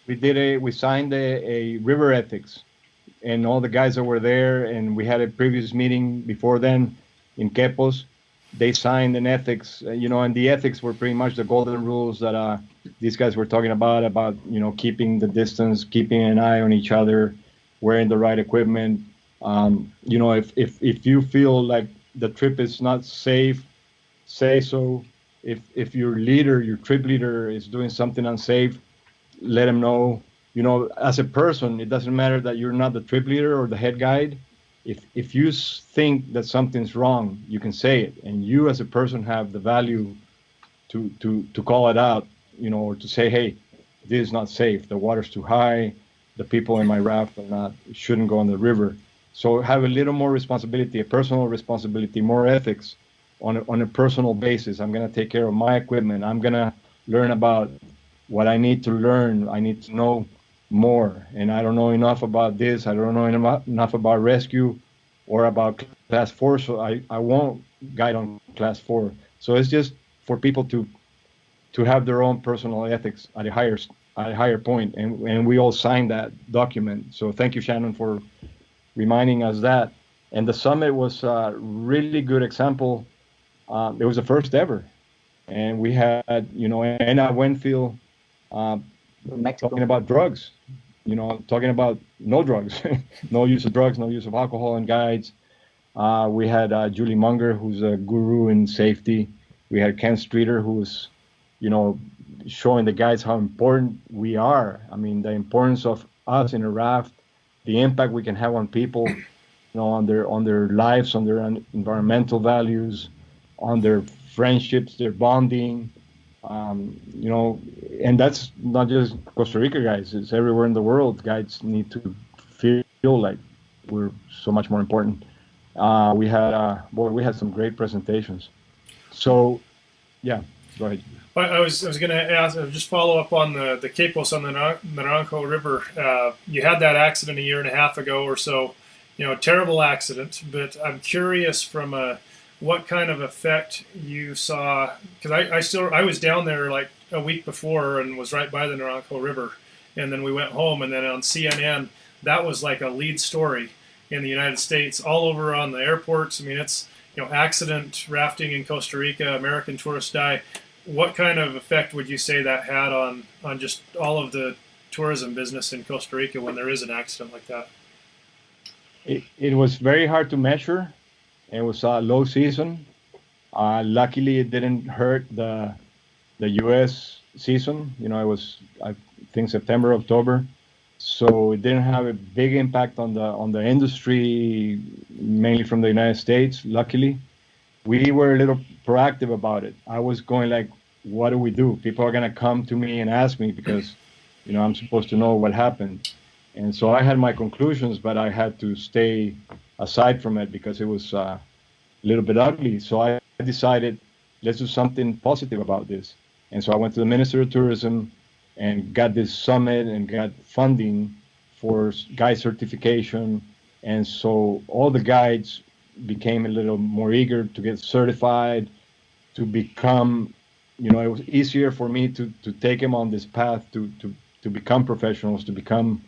signed a river ethics, and all the guys that were there, and we had a previous meeting before then in Quepos. They signed an ethics, and the ethics were pretty much the golden rules that these guys were talking about, keeping the distance, keeping an eye on each other, wearing the right equipment. If you feel like the trip is not safe, say so. If your trip leader is doing something unsafe, let him know. As a person, it doesn't matter that you're not the trip leader or the head guide. If you think that something's wrong, you can say it, and you as a person have the value to call it out, or to say, hey, this is not safe. The water's too high. The people in my raft shouldn't go on the river. So have a little more responsibility, a personal responsibility, more ethics on a personal basis. I'm going to take care of my equipment. I'm going to learn about what I need to learn. I need to know more, and I don't know enough about this. I don't know enough about rescue or about class 4, so I won't guide on class 4. So it's just for people to have their own personal ethics at a higher point, and we all signed that document. So thank you, Shannon, for reminding us that. And the summit was a really good example. It was the first ever. And we had, Anna Winfield talking about drugs, talking about no drugs, no use of drugs, no use of alcohol in guides. We had Julie Munger, who's a guru in safety. We had Ken Streeter, who was, showing the guides how important we are. I mean, the importance of us in a raft, the impact we can have on people, on their lives, on their environmental values, on their friendships, their bonding. And that's not just Costa Rica guys. It's everywhere in the world. Guides need to feel like we're so much more important. We had some great presentations. So, yeah, go ahead. I was going to ask, just follow up on the Capos on the Naranjo River. You had that accident a year and a half ago or so. Terrible accident. But I'm curious from what kind of effect you saw, because I was down there like a week before and was right by the Naranjo River, and then we went home, and then on CNN that was like a lead story in the United States, all over on the airports. I mean, it's accident rafting in Costa Rica, American tourists die. What kind of effect would you say that had on just all of the tourism business in Costa Rica when there is an accident like that? It was very hard to measure. It was a low season. Luckily, it didn't hurt the U.S. season. It was, I think, September, October. So it didn't have a big impact on the industry, mainly from the United States. Luckily, we were a little proactive about it. I was going like, what do we do? People are going to come to me and ask me because, I'm supposed to know what happened. And so I had my conclusions, but I had to stay aside from it because it was a little bit ugly. So I decided, let's do something positive about this. And so I went to the Minister of Tourism and got this summit and got funding for guide certification. And so all the guides became a little more eager to get certified, to become, it was easier for me to take them on this path to become professionals, to become,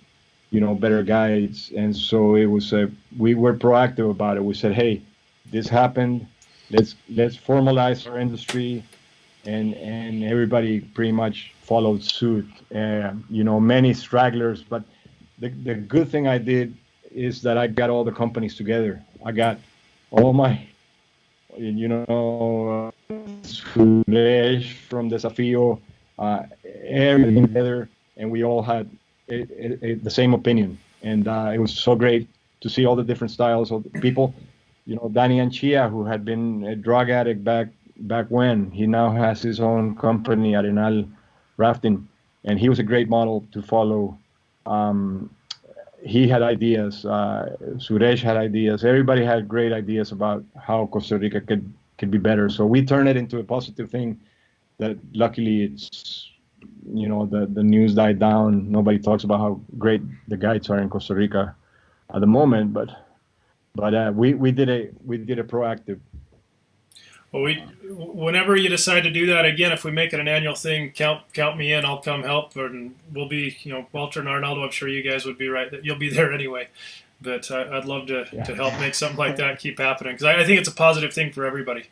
better guides. And so it was, we were proactive about it. We said, hey, this happened. Let's formalize our industry. And everybody pretty much followed suit. Many stragglers, but the good thing I did is that I got all the companies together. I got all my, Suresh from Desafío, everything together, and we all had the same opinion. And it was so great to see all the different styles of people. Danny Anchia, who had been a drug addict back when, he now has his own company, Arenal Rafting, and he was a great model to follow. He had ideas. Suresh had ideas. Everybody had great ideas about how Costa Rica could be better. So we turned it into a positive thing. That luckily it's, the news died down. Nobody talks about how great the guides are in Costa Rica at the moment. But we did a proactive. Well, whenever you decide to do that again, if we make it an annual thing, count me in. I'll come help, and we'll be, Walter and Arnaldo. I'm sure you guys would be right. You'll be there anyway. But I'd love to help make something like that keep happening, because I think it's a positive thing for everybody.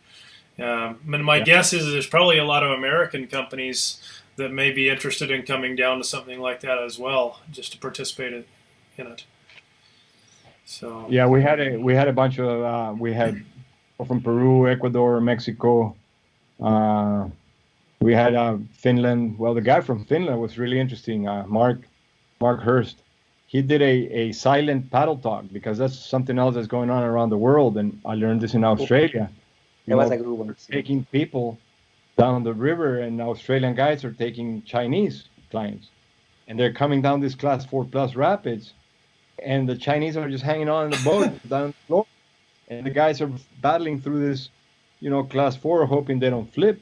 And my guess is there's probably a lot of American companies that may be interested in coming down to something like that as well, just to participate in it. So yeah, we had a bunch of we had from Peru, Ecuador, Mexico. We had Finland. Well, the guy from Finland was really interesting. Mark Hurst. He did a silent paddle talk, because that's something else that's going on around the world, and I learned this in Australia. It was a good one. Taking people down the river, and Australian guides are taking Chinese clients, and they're coming down this class 4+ rapids, and the Chinese are just hanging on in the boat down the floor, and the guys are battling through this, class 4, hoping they don't flip.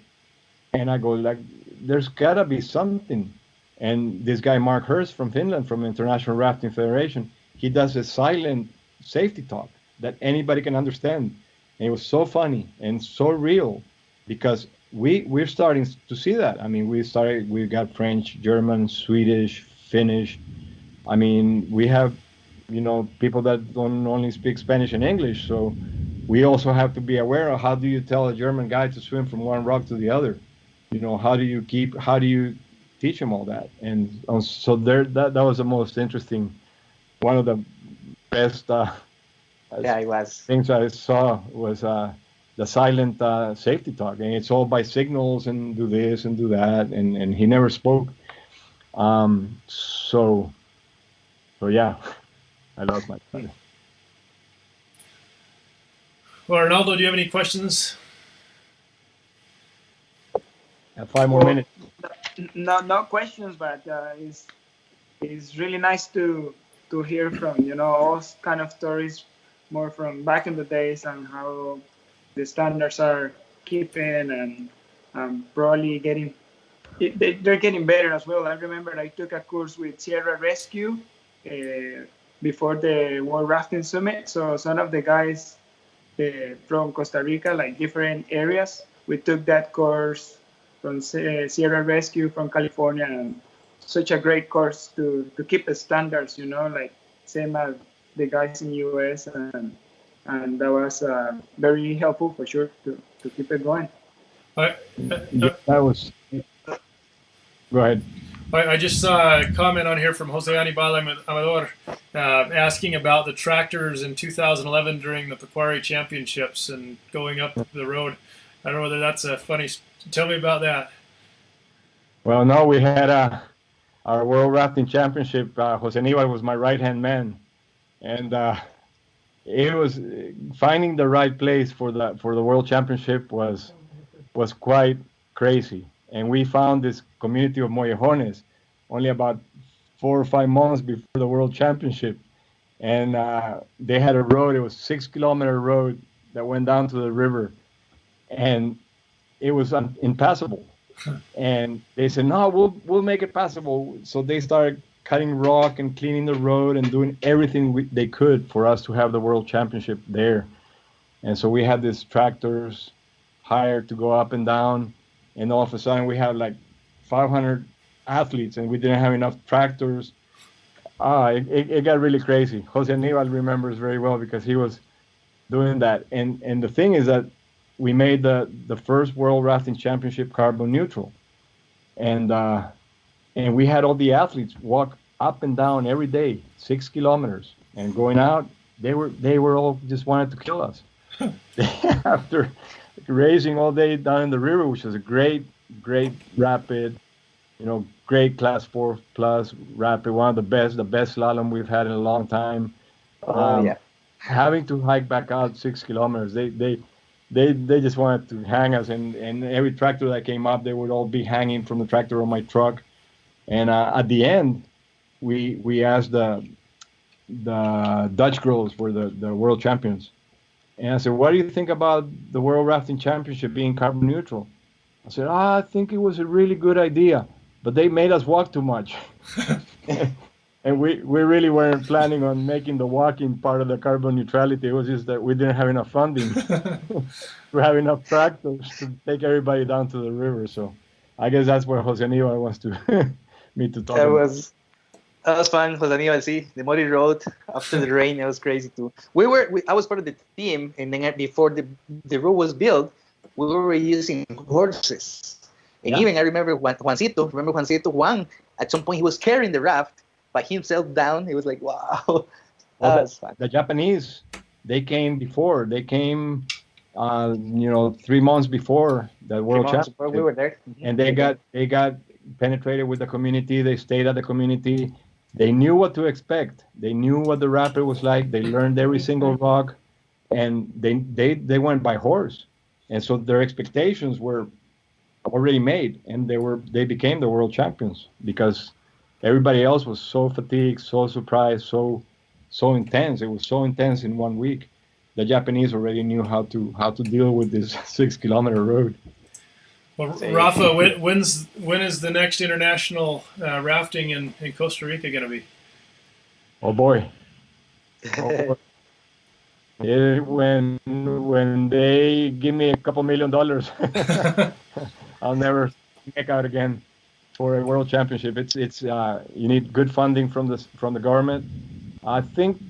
And I go, like, there's gotta be something. And this guy Mark Hurst from Finland, from International Rafting Federation, he does a silent safety talk that anybody can understand. And it was so funny and so real, because we're starting to see that. I mean, we got French, German, Swedish, Finnish. I mean, we have people that don't only speak Spanish and English. So we also have to be aware of how do you tell a German guy to swim from one rock to the other? How do you teach him all that? And so that was the most interesting, one of the best it was. things I saw was the silent safety talk, and it's all by signals and do this and do that, and he never spoke. So yeah, I lost my time. Well, Arnaldo, do you have any questions? Have 5 more minutes. No questions, but it's really nice to hear from all kind of stories, more from back in the days, and how the standards are keeping and probably they're getting better as well. I remember I took a course with Sierra Rescue before the World Rafting Summit. So some of the guys from Costa Rica, like different areas, we took that course from Sierra Rescue from California, and such a great course to keep the standards, like same as the guys in US, and that was very helpful for sure to keep it going. That was. Go ahead. I just saw a comment on here from Jose Anibal Amador asking about the tractors in 2011 during the Pequari Championships and going up the road. I don't know whether that's a funny. Tell me about that. Well, no, we had our World Rafting Championship. Jose Anibal was my right-hand man, and it was finding the right place for the World Championship was quite crazy. And we found this community of mollejones only about 4 or 5 months before the World Championship. And they had a road, it was a 6-kilometer road that went down to the river. And it was impassable. And they said, no, we'll make it passable. So they started cutting rock and cleaning the road and doing everything they could for us to have the World Championship there. And so we had these tractors hired to go up and down. And all of a sudden, we had like 500 athletes, and we didn't have enough tractors. It got really crazy. Jose Anibal remembers very well because he was doing that. And the thing is that we made the first World Rafting Championship carbon neutral, and we had all the athletes walk up and down every day, 6 kilometers, and going out. They were all just wanted to kill us. After racing all day down in the river, which was a great rapid, great class 4 plus rapid, one of the best slalom we've had in a long time. Having to hike back out 6 kilometers, they just wanted to hang us, and every tractor that came up, they would all be hanging from the tractor on my truck. And at the end, we asked the Dutch girls were the world champions. And I said, what do you think about the World Rafting Championship being carbon neutral? I said, I think it was a really good idea, but they made us walk too much. And we really weren't planning on making the walking part of the carbon neutrality. It was just that we didn't have enough funding to have enough tractors to take everybody down to the river. So I guess that's where Jose Anibal wants me to talk about. That was fun, Jose Anibal. See, the muddy road after the rain, it was crazy too. I was part of the team, and then before the road was built, we were using horses. And even I remember Juan, at some point he was carrying the raft by himself down. It was like, wow. That was fun. The Japanese, they came before. They came, 3 months before the World Championship. We were there. And they got penetrated with the community. They stayed at the community. They knew what to expect. They knew what the rapid was like. They learned every single rock, and they went by horse. And so their expectations were already made, and they became the world champions because everybody else was so fatigued, so surprised, so intense. It was so intense in 1 week. The Japanese already knew how to deal with this 6 kilometer road. Well, Rafa, when is the next international rafting in Costa Rica going to be? Oh boy. When they give me a couple $1 million, I'll never make out again for a world championship. It's you need good funding from the government, I think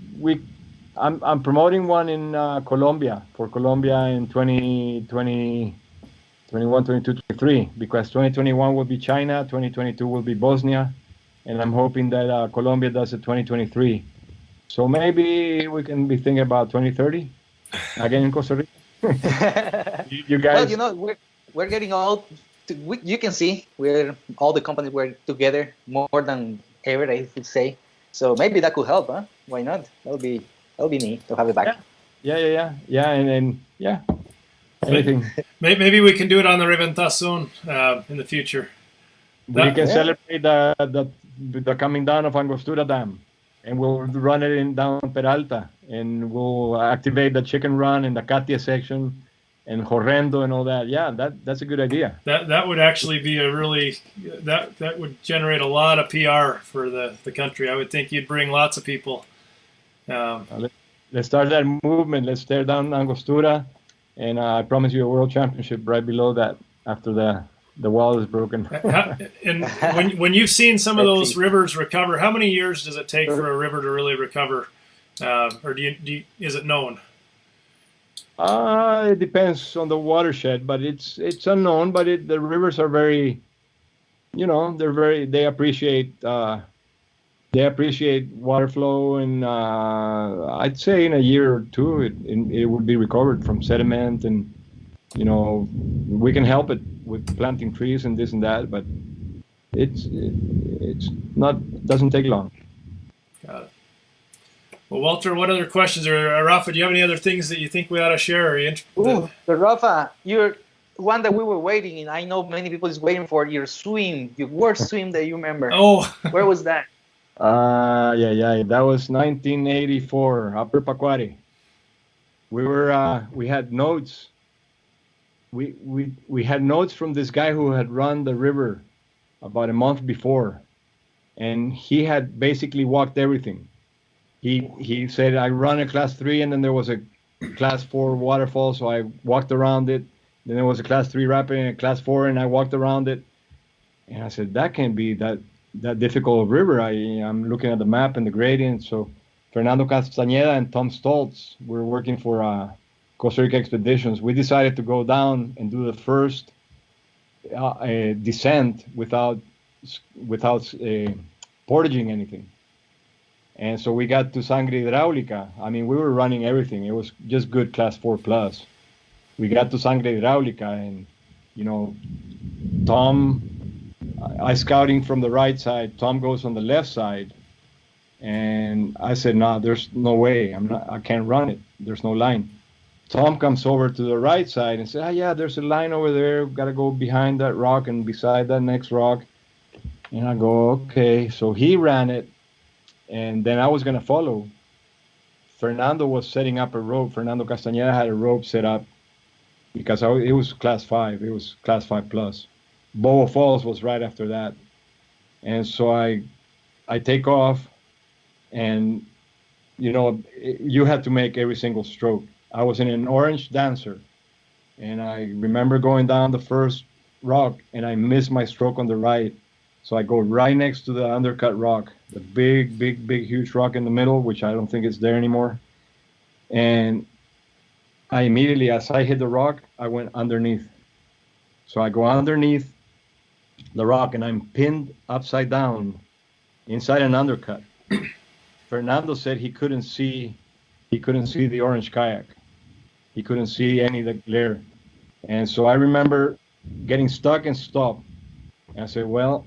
I'm promoting one in Colombia for Colombia in 2020, 21, 22, 23, because 2021 will be China, 2022 will be Bosnia, and I'm hoping that Colombia does it 2023. So maybe we can be thinking about 2030 again in Costa Rica. You Well, guys, we're getting all. You can see we're all the companies were together more than ever, I would say. So maybe that could help, huh? Why not? That'll be neat to have it back. yeah, and yeah, anything. Maybe we can do it on the Reventazón in the future. We can celebrate the coming down of Angostura Dam, and we'll run it in down Peralta, and we'll activate the chicken run and the Katia section, and Horrendo and all that. Yeah, that's a good idea. That would actually be a really that would generate a lot of PR for the country. I would think you'd bring lots of people. Let's start that movement. Let's tear down Angostura, and I promise you a world championship right below that after the wall is broken. And when you've seen some of those rivers recover, how many years does it take for a river to really recover, or is it known? It depends on the watershed, but it's unknown. But the rivers are very, they appreciate water flow, and I'd say in a year or two it would be recovered from sediment, and we can help it with planting trees and this and that, but it's doesn't take long. Got it. Well, Walter, what other questions, or Rafa, do you have any other things that you think we ought to share? The Rafa, you're one that we were waiting, and I know many people is waiting for your worst swim that you remember. Oh, where was that? That was 1984, Upper Pacuari. We had notes. We had notes from this guy who had run the river about a month before, and he had basically walked everything. He said, I run a class 3, and then there was a class 4 waterfall, so I walked around it. Then there was a class 3 rapid and a class 4, and I walked around it. And I said, that can't be that difficult river. I'm looking at the map and the gradient. So Fernando Castañeda and Tom Stoltz were working for Costa Rica Expeditions. We decided to go down and do the first descent without portaging anything. And so we got to Sangre Hidráulica. I mean, we were running everything. It was just good class 4 plus. We got to Sangre Hidráulica, and Tom, I scouting from the right side. Tom goes on the left side, and I said, "No, there's no way. I can't run it. There's no line." Tom comes over to the right side and says, yeah, there's a line over there. Got to go behind that rock and beside that next rock. And I go, okay. So he ran it, and then I was going to follow. Fernando was setting up a rope. Fernando Castañeda had a rope set up because it was class 5. It was class 5 plus. Boa Falls was right after that. And so I take off, and, you had to make every single stroke. I was in an orange dancer, and I remember going down the first rock, and I missed my stroke on the right. So I go right next to the undercut rock, the big, huge rock in the middle, which I don't think is there anymore. And I immediately, as I hit the rock, I went underneath. So I go underneath the rock, and I'm pinned upside down inside an undercut. Fernando said he couldn't see the orange kayak. He couldn't see any of the glare. And so I remember getting stuck and stopped. And I said, well,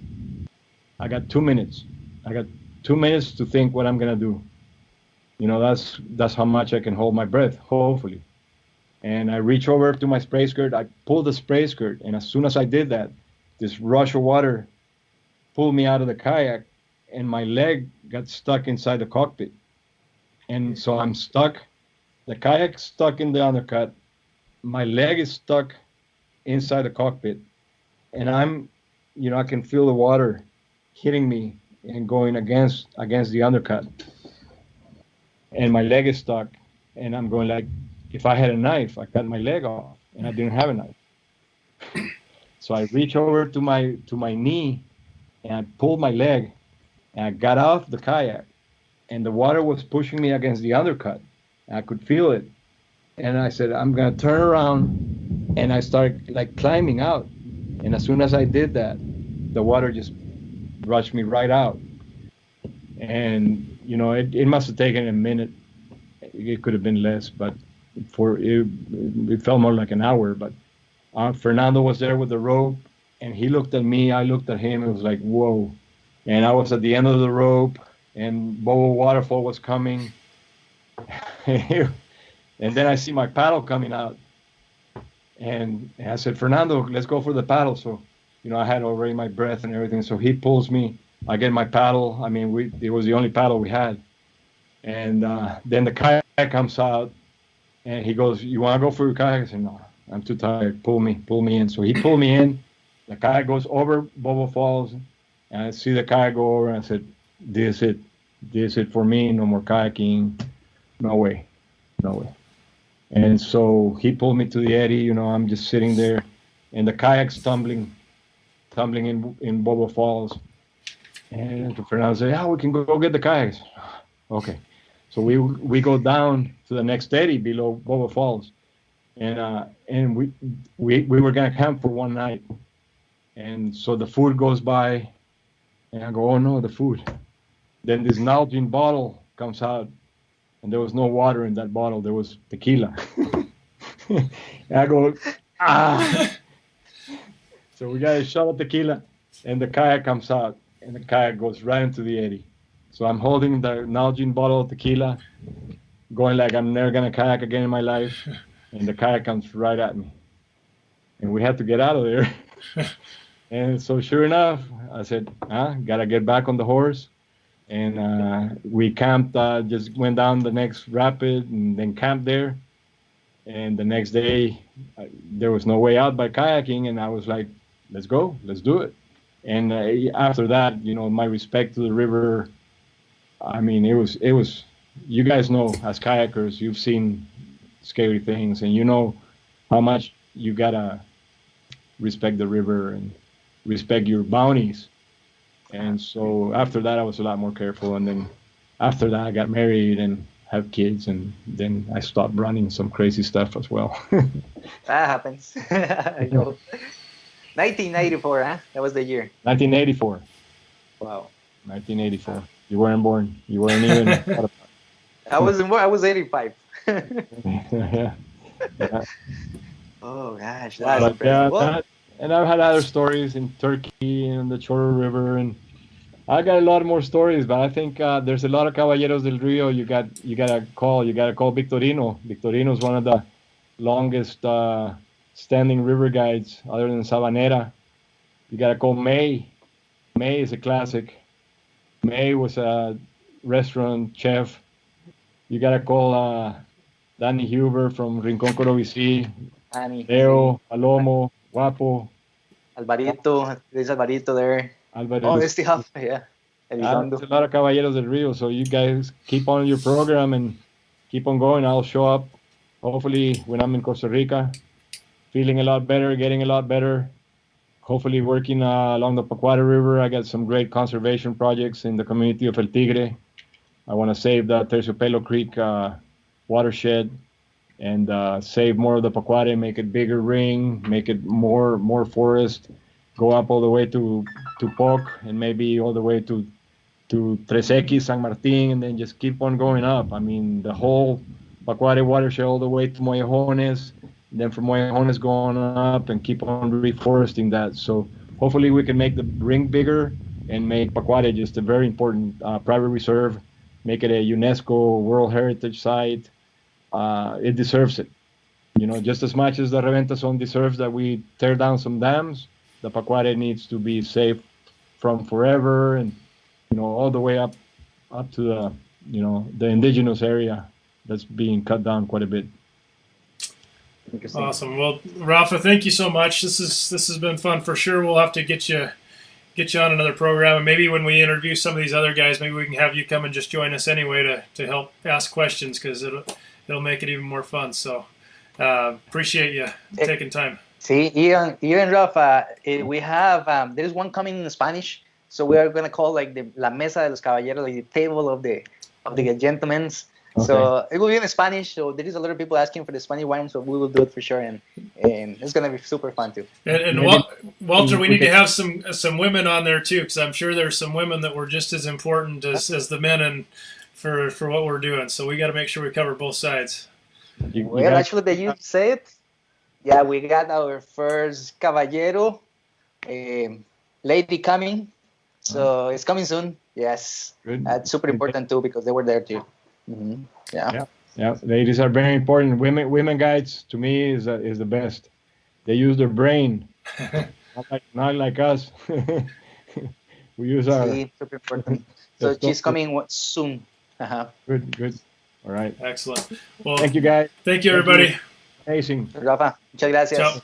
I got 2 minutes. I got 2 minutes to think what I'm going to do. That's how much I can hold my breath, hopefully. And I reach over to my spray skirt. I pull the spray skirt. And as soon as I did that, this rush of water pulled me out of the kayak, and my leg got stuck inside the cockpit. And so I'm stuck. The kayak's stuck in the undercut. My leg is stuck inside the cockpit. And I can feel the water hitting me and going against the undercut. And my leg is stuck. And I'm going like, if I had a knife, I cut my leg off. And I didn't have a knife. So I reach over to my knee, and I pulled my leg, and I got off the kayak. and the water was pushing me against the undercut. I could feel it. And I said, I'm going to turn around. And I started like climbing out. And as soon as I did that, the water just rushed me right out. And, you know, it must have taken a minute. It could have been less, but it felt more like an hour. But Fernando was there with the rope, and he looked at me. I looked at him. It was like, whoa. And I was at the end of the rope, and Bobo Waterfall was coming. And then I see my paddle coming out. And I said, Fernando, let's go for the paddle. So, you know, I had already my breath and everything. So he pulls me. I get my paddle. I mean, it was the only paddle we had. And then the kayak comes out. And he goes, you want to go for your kayak? I said, no, I'm too tired. Pull me in. So he pulled me in. The kayak goes over Bobo Falls. And I see the kayak go over. And I said, this is it for me. No more kayaking. No way. And so he pulled me to the eddy. You know, I'm just sitting there, and the kayak's tumbling in Bobo Falls. And Fernando said, "Yeah, we can go get the kayaks." Okay, so we go down to the next eddy below Bobo Falls, and we were gonna camp for one night. And so the food goes by, and I go, "Oh no, the food!" Then this Nalgene bottle comes out. And there was no water in that bottle. There was tequila. And I go, ah. So we got a shot of tequila, and the kayak comes out, and the kayak goes right into the eddy. So I'm holding the Nalgene bottle of tequila, going like I'm never going to kayak again in my life. And the kayak comes right at me. And we had to get out of there. And so sure enough, I said, got to get back on the horse. And we camped, just went down the next rapid and then camped there. And the next day, there was no way out by kayaking. And I was like, let's go, let's do it. And after that, you know, my respect to the river, I mean, it was, you guys know, as kayakers, you've seen scary things, and you know how much you gotta respect the river and respect your bounties. And so after that, I was a lot more careful. And then after that, I got married and have kids. And then I stopped running some crazy stuff as well. That happens. I know. 1984, huh? That was the year. 1984. Wow. 1984. You weren't born. You weren't even. I was 85. Yeah. Oh, gosh. That's impressive. And I've had other stories in Turkey and the Choro River, and I got a lot more stories. But I think there's a lot of Caballeros del Rio. You gotta call Victorino. Victorino is one of the longest standing river guides, other than Sabanera. You gotta call May. May is a classic. May was a restaurant chef. You gotta call Danny Huber from Rincon Corobici. Leo Palomo. Guapo. Alvarito, there's Alvarito there. Alvarito. Oh, they still have, yeah. There's a lot of Caballeros del Rio, so you guys keep on your program and keep on going. I'll show up, hopefully, when I'm in Costa Rica, feeling a lot better, getting a lot better. Hopefully working along the Pacuare River. I got some great conservation projects in the community of El Tigre. I want to save the Terciopelo Creek watershed and save more of the Pacuare, make it bigger ring, make it more forest, go up all the way to Poc and maybe all the way to Tres X, San Martin, and then just keep on going up. I mean, the whole Pacuare watershed all the way to Moyejones, and then from Moyejones going up and keep on reforesting that. So hopefully we can make the ring bigger and make Pacuare just a very important private reserve, make it a UNESCO World Heritage Site. It deserves it. You know, just as much as the Reventa Zone deserves that we tear down some dams, the Pacuare needs to be safe from forever and, you know, all the way up to the, you know, the indigenous area that's being cut down quite a bit. Awesome. Well, Rafa, thank you so much. This has been fun for sure. We'll have to get you on another program, and maybe when we interview some of these other guys, maybe we can have you come and just join us anyway to help ask questions, because it'll make it even more fun. So appreciate you taking time. See, even Rafa, we have there's one coming in Spanish, so we are gonna call like the La Mesa de los Caballeros, like the table of the of the gentlemen's. Okay. So it will be in Spanish. So there is a lot of people asking for the Spanish wine, so we will do it for sure, and it's gonna be super fun too. And Walter, we need to have some women on there too, because I'm sure there's some women that were just as important as the men, and for what we're doing. So we got to make sure we cover both sides. Well, actually, the youth say it. Yeah, we got our first Caballero lady coming, so it's coming soon. Yes, Good. That's super important too because they were there too. Mm-hmm. Yeah. Ladies are very important. Women guides to me is the best. They use their brain, not like us. We use our. Super important. So she's coming soon. Good. All right. Excellent. Well, thank you, guys. Thank you, everybody. Amazing. Rafa, muchas gracias. Ciao.